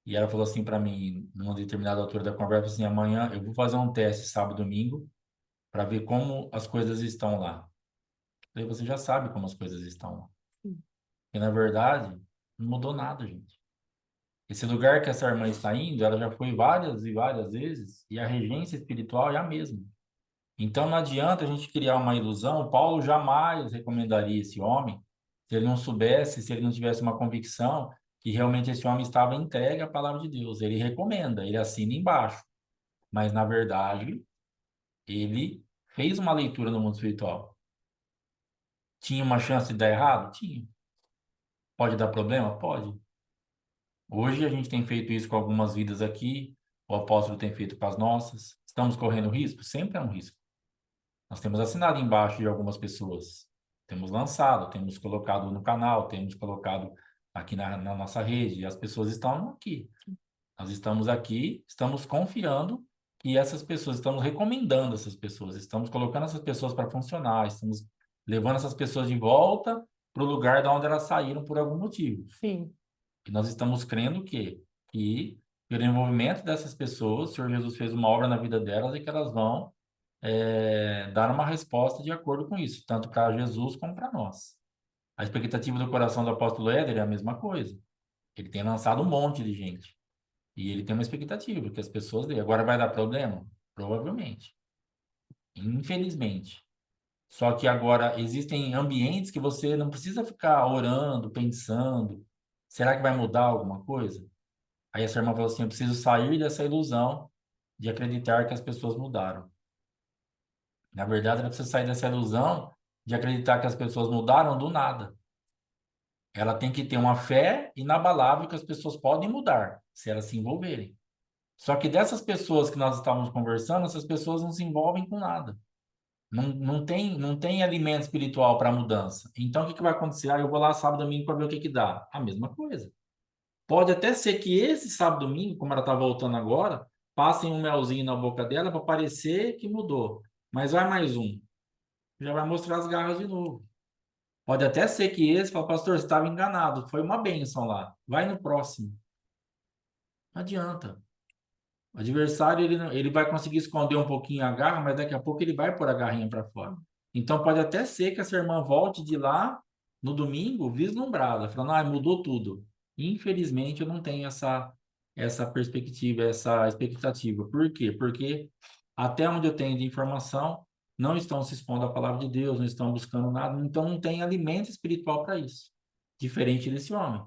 [SPEAKER 1] e ela falou assim para mim, numa determinada altura da conversa, assim: amanhã eu vou fazer um teste sábado e domingo para ver como as coisas estão lá. Eu falei: você já sabe como as coisas estão lá. E na verdade, não mudou nada, gente. Esse lugar que essa irmã está indo, ela já foi várias e várias vezes, e a regência espiritual é a mesma. Então não adianta a gente criar uma ilusão. Paulo jamais recomendaria esse homem se ele não soubesse, se ele não tivesse uma convicção que realmente esse homem estava entregue à palavra de Deus. Ele recomenda, ele assina embaixo. Mas, na verdade, ele fez uma leitura no mundo espiritual. Tinha uma chance de dar errado? Tinha. Pode dar problema? Pode. Hoje a gente tem feito isso com algumas vidas aqui. o apóstolo tem feito com as nossas. Estamos correndo risco? Sempre é um risco. Nós temos assinado embaixo de algumas pessoas. Temos lançado, temos colocado no canal, temos colocado aqui na nossa rede. E as pessoas estão aqui. Nós estamos aqui, estamos confiando que essas pessoas, estamos recomendando essas pessoas, estamos colocando essas pessoas para funcionar, estamos levando essas pessoas de volta para o lugar de onde elas saíram por algum motivo.
[SPEAKER 2] Sim.
[SPEAKER 1] E nós estamos crendo que pelo envolvimento dessas pessoas, o Senhor Jesus fez uma obra na vida delas e que elas vão dar uma resposta de acordo com isso, tanto para Jesus como para nós. A expectativa do coração do apóstolo Éder é a mesma coisa. Ele tem lançado um monte de gente. E ele tem uma expectativa que as pessoas dêem. Agora vai dar problema? Provavelmente. Infelizmente. Só que agora existem ambientes que você não precisa ficar orando, pensando. Será que vai mudar alguma coisa? Aí essa irmã falou assim: eu preciso sair dessa ilusão de acreditar que as pessoas mudaram. Na verdade, ela precisa sair dessa ilusão de acreditar que as pessoas mudaram do nada. Ela tem que ter uma fé inabalável que as pessoas podem mudar, se elas se envolverem. Só que dessas pessoas que nós estávamos conversando, essas pessoas não se envolvem com nada. Não tem alimento espiritual para mudança. Então, o que vai acontecer? Eu vou lá sábado e domingo para ver o que dá. A mesma coisa. Pode até ser que esse sábado e domingo, como ela está voltando agora, passem um melzinho na boca dela para parecer que mudou. Mas vai mais um. Já vai mostrar as garras de novo. Pode até ser que esse fala, pastor, você estava enganado. Foi uma bênção lá. Vai no próximo. Não adianta. O adversário, ele vai conseguir esconder um pouquinho a garra, mas daqui a pouco ele vai pôr a garrinha para fora. Então pode até ser que essa irmã volte de lá no domingo vislumbrada, falando, ah, mudou tudo. Infelizmente eu não tenho essa perspectiva, essa expectativa. Por quê? Porque até onde eu tenho de informação, não estão se expondo à palavra de Deus, não estão buscando nada, então não tem alimento espiritual para isso. Diferente desse homem,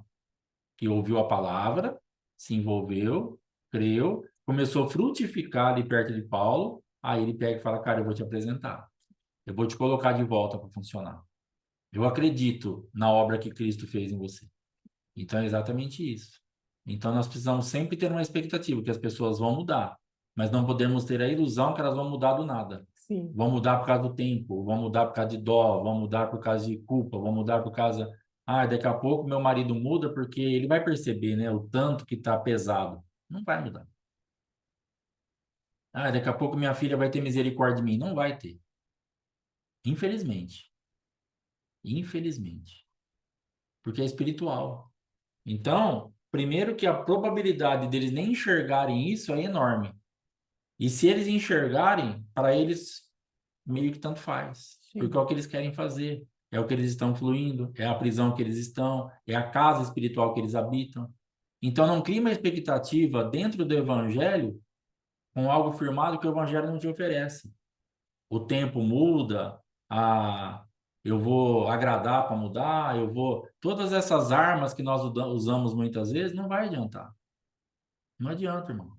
[SPEAKER 1] que ouviu a palavra, se envolveu, creu, começou a frutificar ali perto de Paulo, aí ele pega e fala, cara, eu vou te apresentar. Eu vou te colocar de volta para funcionar. Eu acredito na obra que Cristo fez em você. Então é exatamente isso. Então nós precisamos sempre ter uma expectativa que as pessoas vão mudar, mas não podemos ter a ilusão que elas vão mudar do nada.
[SPEAKER 2] Sim.
[SPEAKER 1] Vão mudar por causa do tempo, vão mudar por causa de dó, vão mudar por causa de culpa, vão mudar por causa. Ah, daqui a pouco meu marido muda porque ele vai perceber, né, o tanto que está pesado. Não vai mudar. Ah, daqui a pouco minha filha vai ter misericórdia de mim. Não vai ter. Infelizmente. Infelizmente. Porque é espiritual. Então, primeiro que a probabilidade deles nem enxergarem isso é enorme. E se eles enxergarem, para eles meio que tanto faz.
[SPEAKER 2] Sim.
[SPEAKER 1] Porque é o que eles querem fazer. É o que eles estão fluindo, é a prisão que eles estão, é a casa espiritual que eles habitam. Então não crie uma expectativa dentro do evangelho com algo firmado que o evangelho não te oferece. O tempo muda, eu vou agradar para mudar, eu vou. Todas essas armas que nós usamos muitas vezes não vai adiantar. Não adianta, irmão.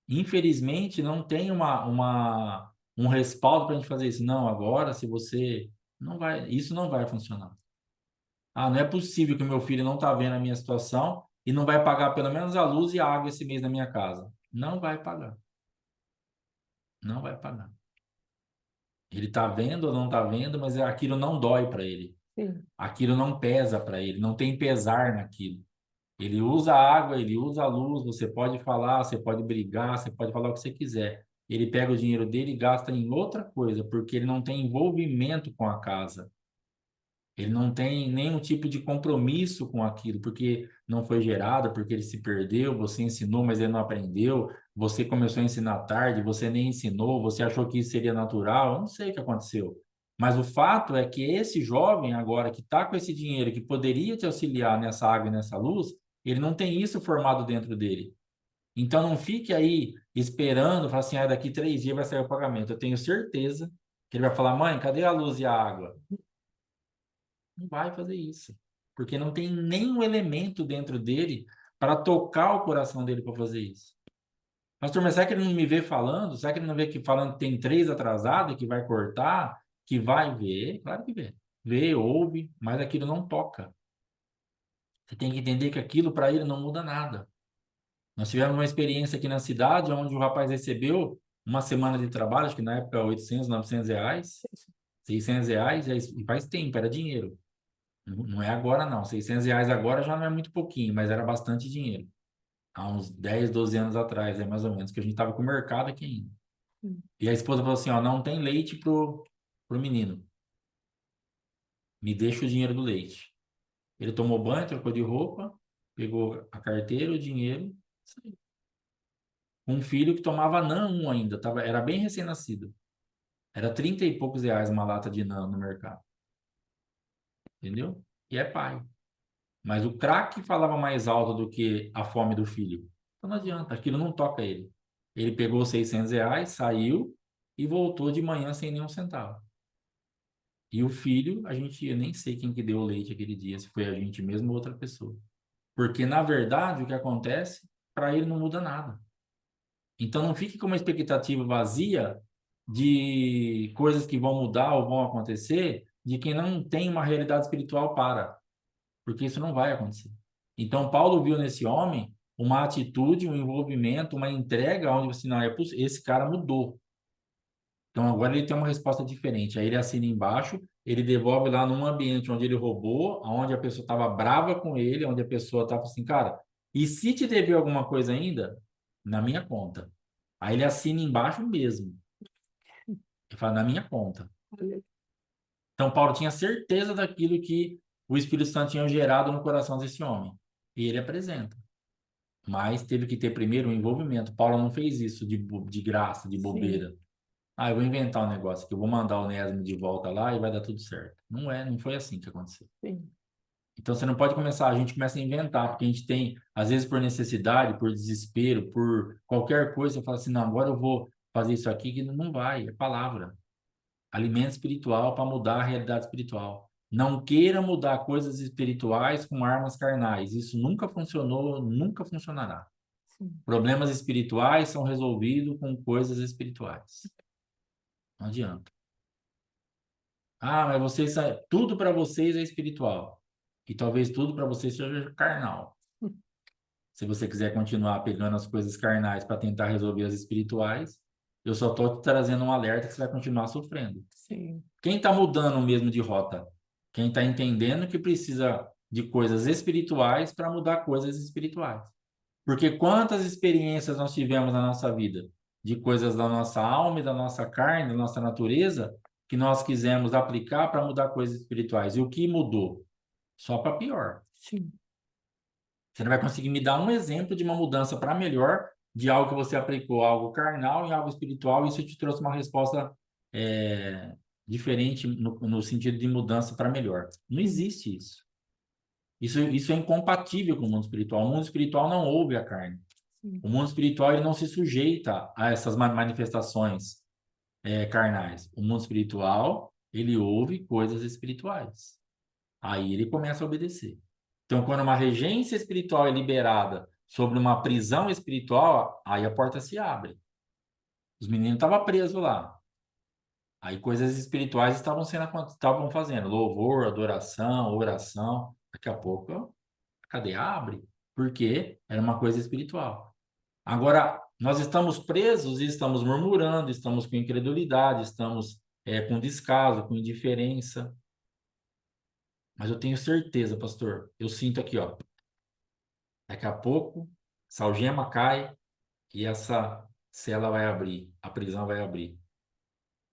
[SPEAKER 1] Infelizmente, não tem um respaldo para a gente fazer isso. Não, agora, se você. Não vai, isso não vai funcionar. Ah, não é possível que o meu filho não está vendo a minha situação e não vai pagar pelo menos a luz e a água esse mês na minha casa. Não vai pagar. Não vai pagar. Ele está vendo ou não está vendo, mas aquilo não dói para ele.
[SPEAKER 2] Sim.
[SPEAKER 1] Aquilo não pesa para ele, não tem pesar naquilo. Ele usa a água, ele usa a luz, você pode falar, você pode brigar, você pode falar o que você quiser. Ele pega o dinheiro dele e gasta em outra coisa, porque ele não tem envolvimento com a casa. Ele não tem nenhum tipo de compromisso com aquilo, porque não foi gerado, porque ele se perdeu, você ensinou, mas ele não aprendeu, você começou a ensinar tarde, você nem ensinou, você achou que isso seria natural, eu não sei o que aconteceu. Mas o fato é que esse jovem agora que está com esse dinheiro, que poderia te auxiliar nessa água e nessa luz, ele não tem isso formado dentro dele. Então não fique aí esperando, falar assim, ah, daqui 3 dias vai sair o pagamento. Eu tenho certeza que ele vai falar, mãe, cadê a luz e a água? Não vai fazer isso. Porque não tem nenhum elemento dentro dele para tocar o coração dele para fazer isso. Pastor, mas será que ele não me vê falando? Será que ele não vê que falando que tem 3 atrasados, que vai cortar, que vai ver? Claro que vê. Vê, ouve, mas aquilo não toca. Você tem que entender que aquilo para ele não muda nada. Nós tivemos uma experiência aqui na cidade, onde o rapaz recebeu uma semana de trabalho, acho que na época 800, 900 reais, 600 reais, e faz tempo, era dinheiro. Não é agora não, 600 reais agora já não é muito pouquinho, mas era bastante dinheiro. Há uns 10, 12 anos atrás, é mais ou menos, que a gente estava com o mercado aqui ainda.
[SPEAKER 2] Hum.
[SPEAKER 1] E a esposa falou assim, ó, não tem leite pro menino. Me deixa o dinheiro do leite. Ele tomou banho, trocou de roupa, pegou a carteira, o dinheiro, saiu. Um filho que tomava Nan 1 ainda, era bem recém-nascido. Era 30 e poucos reais uma lata de Nan no mercado. Entendeu? E é pai. Mas o crack falava mais alto do que a fome do filho. Então não adianta, aquilo não toca ele. Ele pegou os 600 reais, saiu e voltou de manhã sem nenhum centavo. E o filho, eu nem sei quem que deu o leite aquele dia, se foi a gente mesmo ou outra pessoa. Porque, na verdade, o que acontece, para ele não muda nada. Então não fique com uma expectativa vazia de coisas que vão mudar ou vão acontecer de quem não tem uma realidade espiritual para, porque isso não vai acontecer. Então Paulo viu nesse homem uma atitude, um envolvimento, uma entrega onde você não é esse cara mudou. Então agora ele tem uma resposta diferente. Aí ele assina embaixo, ele devolve lá num ambiente onde ele roubou, onde a pessoa estava brava com ele, onde a pessoa estava assim, cara, e se te dever alguma coisa ainda, na minha conta. Aí ele assina embaixo mesmo. Ele fala, na minha conta. Então Paulo tinha certeza daquilo que o Espírito Santo tinha gerado no coração desse homem. E ele apresenta. Mas teve que ter primeiro um envolvimento. Paulo não fez isso de graça, de
[SPEAKER 2] Sim,
[SPEAKER 1] bobeira. Ah, eu vou inventar um negócio que eu vou mandar o Onésimo de volta lá e vai dar tudo certo. Não foi assim que aconteceu.
[SPEAKER 2] sim,
[SPEAKER 1] Então você não pode começar, a gente começa a inventar, porque a gente tem, às vezes por necessidade, por desespero, por qualquer coisa, você fala assim, não, agora eu vou fazer isso aqui, que não vai, é palavra. Alimento espiritual para mudar a realidade espiritual. Não queira mudar coisas espirituais com armas carnais. Isso nunca funcionou, nunca funcionará.
[SPEAKER 2] sim.
[SPEAKER 1] Problemas espirituais são resolvidos com coisas espirituais. Não adianta. Ah, mas tudo para vocês é espiritual. E talvez tudo para vocês seja carnal. Se você quiser continuar pegando as coisas carnais para tentar resolver as espirituais, eu só estou te trazendo um alerta que você vai continuar sofrendo.
[SPEAKER 2] Sim.
[SPEAKER 1] Quem está mudando mesmo de rota? Quem está entendendo que precisa de coisas espirituais para mudar coisas espirituais. Porque quantas experiências nós tivemos na nossa vida de coisas da nossa alma e da nossa carne, da nossa natureza, que nós quisemos aplicar para mudar coisas espirituais. E o que mudou? Só para pior.
[SPEAKER 2] Sim.
[SPEAKER 1] Você não vai conseguir me dar um exemplo de uma mudança para melhor de algo que você aplicou algo carnal em algo espiritual e isso te trouxe uma resposta diferente no sentido de mudança para melhor. Não
[SPEAKER 2] Sim.
[SPEAKER 1] existe isso. Isso é incompatível com o mundo espiritual. O mundo espiritual não ouve a carne.
[SPEAKER 2] Sim.
[SPEAKER 1] O mundo espiritual ele não se sujeita a essas manifestações carnais. O mundo espiritual ele ouve coisas espirituais. Aí ele começa a obedecer. Então, quando uma regência espiritual é liberada sobre uma prisão espiritual, aí a porta se abre. Os meninos estavam presos lá. Aí coisas espirituais estavam fazendo louvor, adoração, oração. Daqui a pouco a cadeia abre, porque era uma coisa espiritual. Agora, nós estamos presos e estamos murmurando, estamos com incredulidade, estamos com descaso, com indiferença. Mas eu tenho certeza, pastor, eu sinto aqui, ó. Daqui a pouco, essa algema cai e essa cela vai abrir, a prisão vai abrir.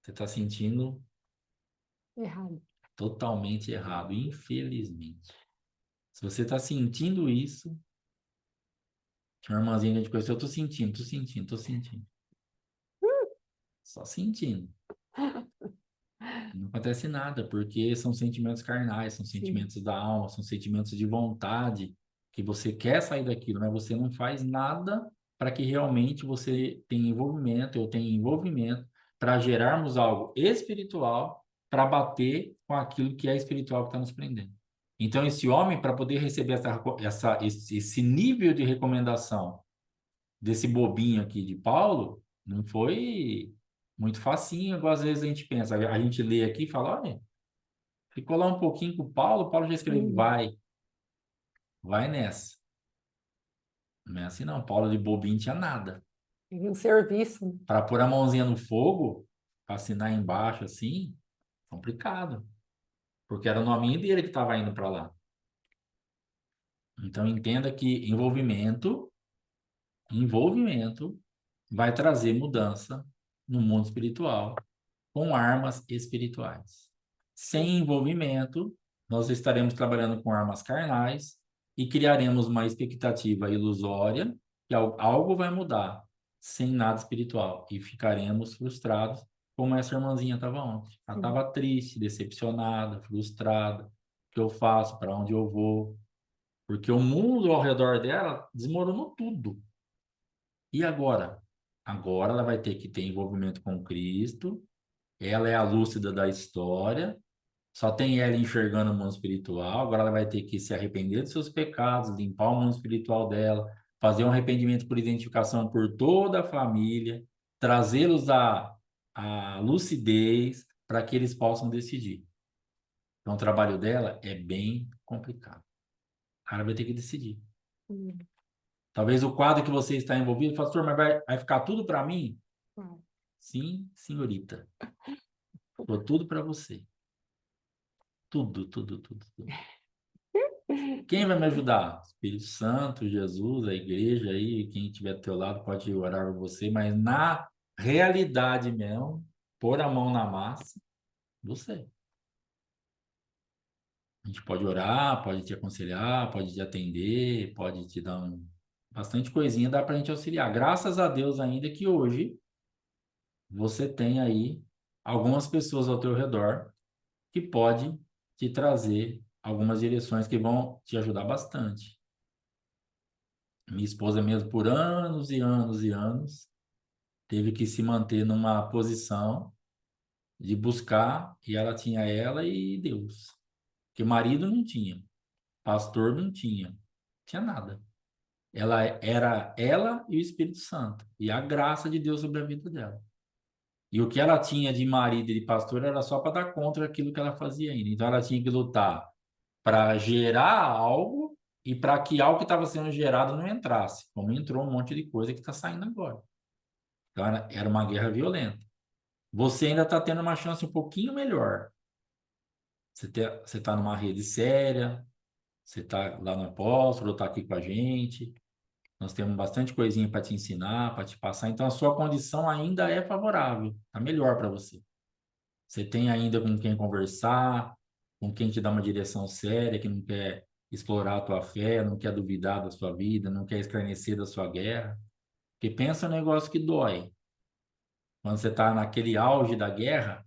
[SPEAKER 1] Você está sentindo
[SPEAKER 2] Errado.
[SPEAKER 1] totalmente errado, infelizmente. Se você está sentindo isso, tinha uma irmãzinha de coisa, eu tô sentindo, tô sentindo, tô sentindo. Só sentindo. Não acontece nada, porque são sentimentos carnais, são
[SPEAKER 2] Sim.
[SPEAKER 1] sentimentos da alma, são sentimentos de vontade, que você quer sair daquilo, mas você não faz nada para que realmente você tenha envolvimento, eu tenha envolvimento, para gerarmos algo espiritual para bater com aquilo que é espiritual que está nos prendendo. Então, esse homem, para poder receber esse nível de recomendação desse bobinho aqui de Paulo, não foi muito facinho, igual às vezes a gente pensa. A gente lê aqui e fala, olha, ficou lá um pouquinho com o Paulo já escreveu,
[SPEAKER 2] Sim.
[SPEAKER 1] vai nessa. Não é assim, não. Paulo de bobinho tinha nada.
[SPEAKER 2] Teve um serviço, né?
[SPEAKER 1] Para pôr a mãozinha no fogo, para assinar embaixo assim, complicado. Porque era o nome dele que estava indo para lá. Então entenda que envolvimento vai trazer mudança no mundo espiritual com armas espirituais. Sem envolvimento, nós estaremos trabalhando com armas carnais e criaremos uma expectativa ilusória que algo vai mudar sem nada espiritual e ficaremos frustrados, como essa irmãzinha estava ontem. Ela estava triste, decepcionada, frustrada. O que eu faço? Para onde eu vou? Porque o mundo ao redor dela desmoronou tudo. E agora? Agora ela vai ter que ter envolvimento com Cristo. Ela é a lúcida da história. Só tem ela enxergando o mundo espiritual. Agora ela vai ter que se arrepender dos seus pecados, limpar o mundo espiritual dela, fazer um arrependimento por identificação por toda a família, trazê-los à lucidez para que eles possam decidir. Então, o trabalho dela é bem complicado. Ela vai ter que decidir.
[SPEAKER 2] Hum.
[SPEAKER 1] Talvez o quadro que você está envolvido, pastor, mas vai ficar tudo para mim?
[SPEAKER 2] Hum.
[SPEAKER 1] Sim, senhorita. Ficou tudo para você. Tudo, tudo, tudo, tudo. Quem vai me ajudar? Espírito Santo, Jesus, a igreja aí, quem estiver do teu lado pode orar por você, mas na realidade mesmo, pôr a mão na massa, você. A gente pode orar, pode te aconselhar, pode te atender, pode te dar bastante coisinha, dá para a gente auxiliar. Graças a Deus ainda que hoje você tem aí algumas pessoas ao teu redor que pode te trazer algumas direções que vão te ajudar bastante. Minha esposa mesmo, por anos e anos e anos, teve que se manter numa posição de buscar, e ela tinha ela e Deus. Porque marido não tinha, pastor não tinha, tinha nada. Ela era ela e o Espírito Santo, e a graça de Deus sobre a vida dela. E o que ela tinha de marido e de pastor era só para dar contra aquilo que ela fazia ainda. Então ela tinha que lutar para gerar algo e para que algo que estava sendo gerado não entrasse, como entrou um monte de coisa que está saindo agora. Então era uma guerra violenta. Você ainda está tendo uma chance um pouquinho melhor. Você está numa rede séria, você está lá no apóstolo, está aqui com a gente. Nós temos bastante coisinha para te ensinar, para te passar. Então a sua condição ainda é favorável, está melhor para você. Você tem ainda com quem conversar, com quem te dá uma direção séria, que não quer explorar a tua fé, não quer duvidar da sua vida, não quer escarnecer da sua guerra. Porque pensa um negócio que dói. Quando você está naquele auge da guerra,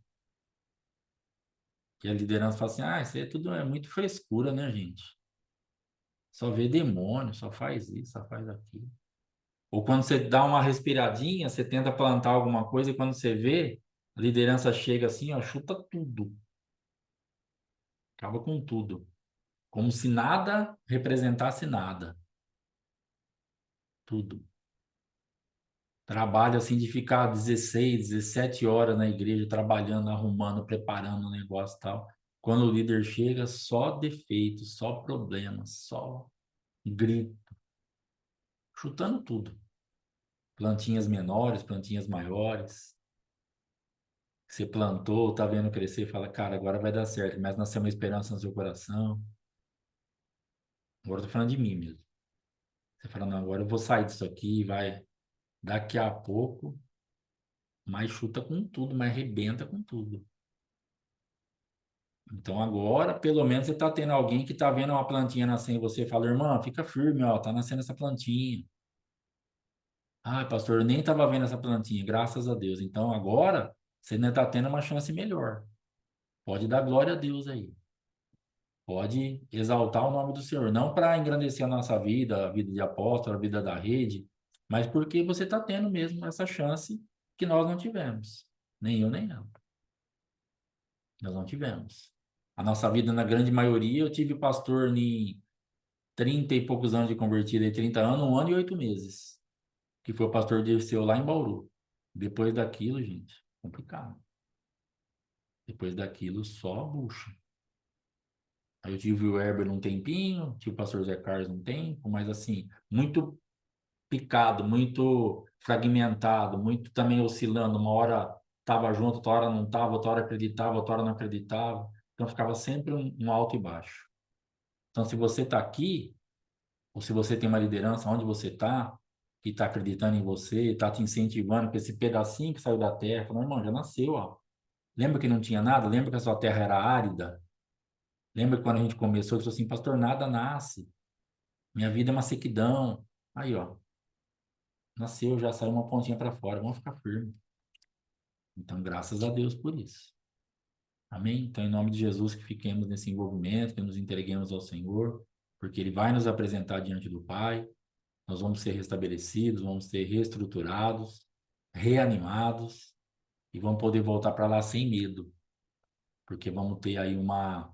[SPEAKER 1] que a liderança fala assim, isso aí tudo é muito frescura, né, gente? Só vê demônio, só faz isso, só faz aquilo. Ou quando você dá uma respiradinha, você tenta plantar alguma coisa e quando você vê, a liderança chega assim, ó, chuta tudo. Acaba com tudo. Como se nada representasse nada. Tudo. Trabalho assim de ficar 16, 17 horas na igreja, trabalhando, arrumando, preparando o negócio e tal. Quando o líder chega, só defeito, só problemas, só grito, chutando tudo. Plantinhas menores, plantinhas maiores. Você plantou, tá vendo crescer, fala, cara, agora vai dar certo. Mas nasceu uma esperança no seu coração. Agora eu tô falando de mim mesmo. Você fala, não, agora eu vou sair disso aqui, vai. Daqui a pouco, mais chuta com tudo, mais arrebenta com tudo. Então agora, pelo menos, você tá tendo alguém que tá vendo uma plantinha nascendo em você e fala, irmã, fica firme, ó, tá nascendo essa plantinha. Ah, pastor, eu nem tava vendo essa plantinha, graças a Deus. Então agora, você ainda tá tendo uma chance melhor. Pode dar glória a Deus aí. Pode exaltar o nome do Senhor, não para engrandecer a nossa vida, a vida de apóstolo, a vida da rede, mas porque você está tendo mesmo essa chance que nós não tivemos, nem eu nem ela. Nós não tivemos. A nossa vida, na grande maioria, eu tive pastor em 30 e poucos anos de convertido, e 30 anos, 1 ano e 8 meses, que foi o pastor Dirceu lá em Bauru. Depois daquilo, gente, complicado. Depois daquilo, só bucha. Aí eu tive o Heber um tempinho, tive o pastor Zé Carlos um tempo, mas assim, muito picado, muito fragmentado, muito também oscilando. Uma hora estava junto, outra hora não estava, outra hora acreditava, outra hora não acreditava. Então ficava sempre um alto e baixo. Então, se você está aqui, ou se você tem uma liderança onde você está, que está acreditando em você, está te incentivando com esse pedacinho que saiu da terra, falando, irmão, já nasceu, ó. Lembra que não tinha nada? Lembra que a sua terra era árida? Lembra que quando a gente começou, eu falou assim, pastor, nada nasce. Minha vida é uma sequidão. Aí, ó, nasceu, já saiu uma pontinha para fora, vamos ficar firme. Então, graças a Deus por isso. Amém? Então, em nome de Jesus, que fiquemos nesse envolvimento, que nos entreguemos ao Senhor, porque Ele vai nos apresentar diante do Pai. Nós vamos ser restabelecidos, vamos ser reestruturados, reanimados e vamos poder voltar para lá sem medo, porque vamos ter aí uma,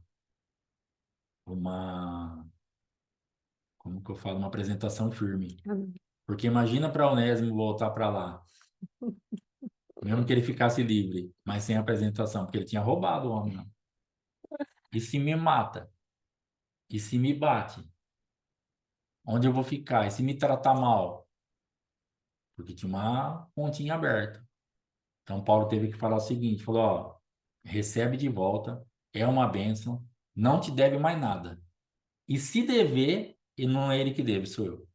[SPEAKER 1] como que eu falo, uma apresentação firme.
[SPEAKER 2] Amém.
[SPEAKER 1] Porque imagina para Onésimo voltar para lá, mesmo que ele ficasse livre, mas sem apresentação, porque ele tinha roubado o homem. Não. E se me mata? E se me bate? Onde eu vou ficar? E se me tratar mal? Porque tinha uma pontinha aberta. Então, Paulo teve que falar o seguinte: falou, ó, recebe de volta, é uma bênção, não te deve mais nada. E se dever, e não é ele que deve, sou eu.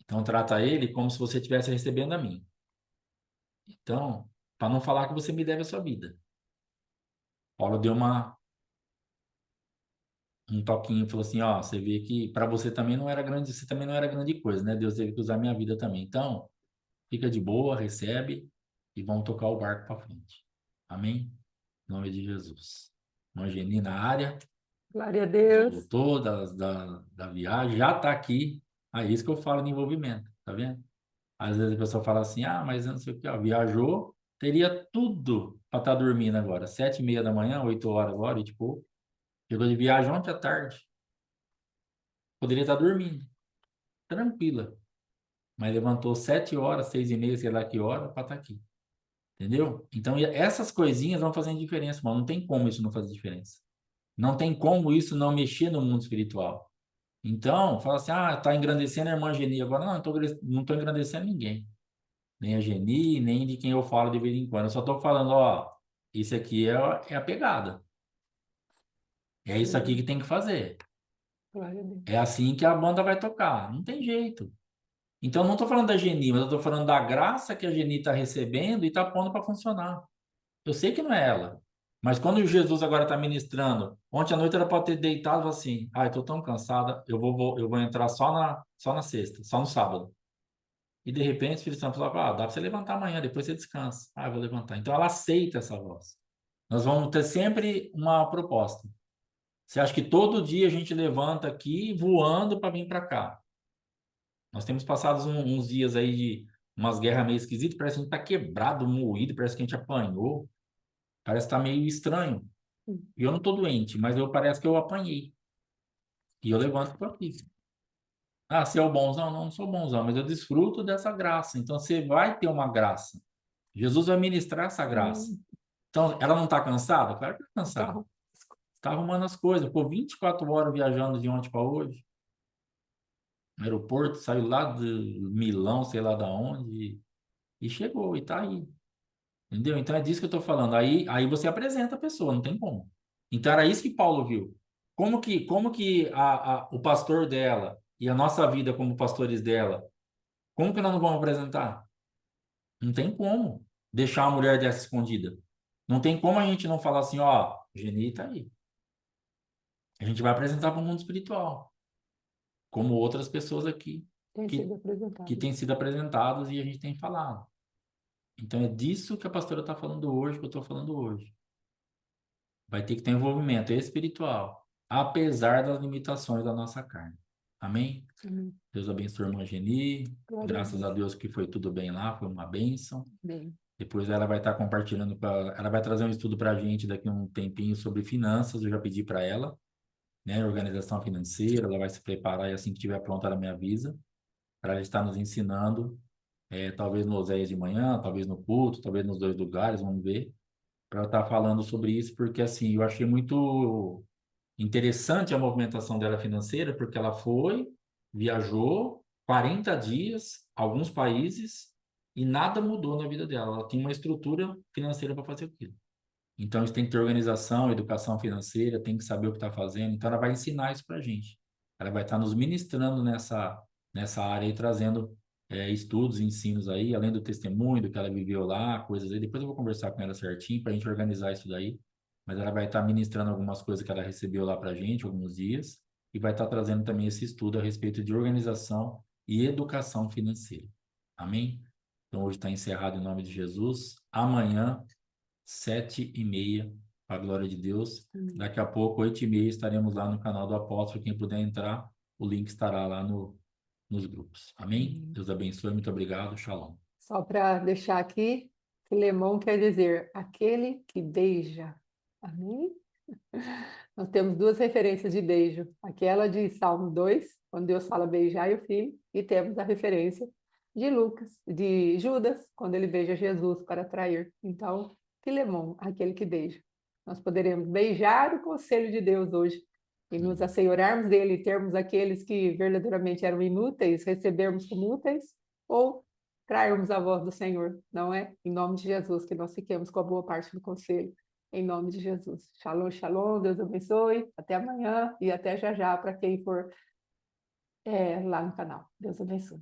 [SPEAKER 1] Então, trata ele como se você estivesse recebendo a mim. Então, para não falar que você me deve a sua vida. Paulo deu um toquinho e falou assim: ó, você vê que para você também não era grande, você também não era grande coisa, né? Deus teve que usar minha vida também. Então, fica de boa, recebe e vamos tocar o barco para frente. Amém? Em nome de Jesus. Irmã Geni na área,
[SPEAKER 2] Glória a Deus.
[SPEAKER 1] voltou da viagem, já está aqui. Aí é isso que eu falo de envolvimento, tá vendo? Às vezes a pessoa fala assim, ah, mas eu não sei o que, ó, viajou, teria tudo para estar dormindo agora, 7:30 da manhã, 8 horas agora, e tipo, chegou de viagem ontem à tarde, poderia estar dormindo, tranquila, mas levantou 7 horas, 6:30, sei lá que hora, para estar aqui, entendeu? Então, essas coisinhas vão fazendo diferença, mano, não tem como isso não fazer diferença. Não tem como isso não mexer no mundo espiritual. Então, fala assim, ah, tá engrandecendo a irmã Geni. Agora, não tô engrandecendo ninguém. Nem a Geni, nem de quem eu falo de vez em quando. Eu só tô falando, ó, isso aqui é a pegada. É isso aqui que tem que fazer.
[SPEAKER 2] Glória a Deus.
[SPEAKER 1] É assim que a banda vai tocar. Não tem jeito. Então, não tô falando da Geni, mas eu tô falando da graça que a Geni tá recebendo e tá pondo para funcionar. Eu sei que não é ela. Mas quando Jesus agora está ministrando, ontem à noite ela pode ter deitado e falado assim, ah, eu tô tão cansada, eu vou entrar só na sexta, só no sábado. E de repente o Espírito Santo falou, ah, dá para você levantar amanhã, depois você descansa. Ah, eu vou levantar. Então ela aceita essa voz. Nós vamos ter sempre uma proposta. Você acha que todo dia a gente levanta aqui voando para vir para cá? Nós temos passado uns dias aí de umas guerras meio esquisitas, parece que a gente está quebrado, moído, parece que a gente apanhou. Parece que tá meio estranho. E eu não tô doente, mas parece que eu apanhei. E eu levanto para aqui. Ah, você é o bonzão? Não, não sou bonzão, mas eu desfruto dessa graça. Então você vai ter uma graça. Jesus vai ministrar essa graça.
[SPEAKER 2] Hum,
[SPEAKER 1] Então, ela não está cansada? Claro que está cansada.
[SPEAKER 2] tá.
[SPEAKER 1] Está arrumando as coisas. Pô, 24 horas viajando de ontem para hoje. No aeroporto, saiu lá de Milão, sei lá da onde, e chegou, e tá aí. Entendeu? Então é disso que eu estou falando. Aí você apresenta a pessoa, não tem como. Então era isso que Paulo viu. Como que o pastor dela e a nossa vida como pastores dela, como que nós não vamos apresentar? Não tem como deixar uma mulher dessa escondida. Não tem como a gente não falar assim, ó, Geni tá aí. A gente vai apresentar para o mundo espiritual, como outras pessoas aqui
[SPEAKER 2] Tem
[SPEAKER 1] que,
[SPEAKER 2] sido
[SPEAKER 1] que
[SPEAKER 2] apresentado.
[SPEAKER 1] têm sido apresentadas e a gente tem falado. Então é disso que a pastora está falando hoje, que eu estou falando hoje. Vai ter que ter envolvimento espiritual, apesar das limitações da nossa carne. Amém?
[SPEAKER 2] Amém.
[SPEAKER 1] Deus abençoe a irmã Geni.
[SPEAKER 2] Glória a
[SPEAKER 1] Graças
[SPEAKER 2] Deus.
[SPEAKER 1] a Deus que foi tudo bem lá, foi uma bênção.
[SPEAKER 2] Bem.
[SPEAKER 1] Depois ela vai estar compartilhando, ela vai trazer um estudo para a gente daqui a um tempinho sobre finanças. Eu já pedi para ela, né? Organização financeira. Ela vai se preparar e assim que estiver pronta, ela me avisa. Para ela estar nos ensinando, talvez no Oséias de manhã, talvez no culto, talvez nos dois lugares, vamos ver. Para ela estar falando sobre isso, porque assim, eu achei muito interessante a movimentação dela financeira, porque ela foi, viajou, 40 dias, alguns países, e nada mudou na vida dela. Ela tem uma estrutura financeira para fazer aquilo. Então, isso tem que ter organização, educação financeira, tem que saber o que está fazendo. Então, ela vai ensinar isso para a gente. Ela vai estar nos ministrando nessa área e trazendo estudos, ensinos aí, além do testemunho, do que ela viveu lá, coisas aí. Depois eu vou conversar com ela certinho para a gente organizar isso daí. Mas ela vai estar ministrando algumas coisas que ela recebeu lá para a gente, alguns dias, e vai estar trazendo também esse estudo a respeito de organização e educação financeira. Amém? Então, hoje está encerrado em nome de Jesus. Amanhã 7h30, para a glória de Deus. Daqui a pouco, 8h30, estaremos lá no canal do Apóstolo. Quem puder entrar, o link estará lá nos grupos. Amém? Deus abençoe, muito obrigado. Shalom.
[SPEAKER 2] Só para deixar aqui, Filemão quer dizer aquele que beija. Amém? Nós temos duas referências de beijo. Aquela de Salmo 2, quando Deus fala beijar o filho, e temos a referência de Lucas, de Judas, quando ele beija Jesus para trair. Então, Filemão, aquele que beija. Nós poderemos beijar o conselho de Deus hoje e nos assenhorarmos dele, e termos aqueles que verdadeiramente eram inúteis, recebermos como úteis, ou trairmos a voz do Senhor, não é? Em nome de Jesus, que nós fiquemos com a boa parte do conselho. Em nome de Jesus. Shalom, shalom, Deus abençoe. Até amanhã e até já já para quem for lá no canal. Deus abençoe.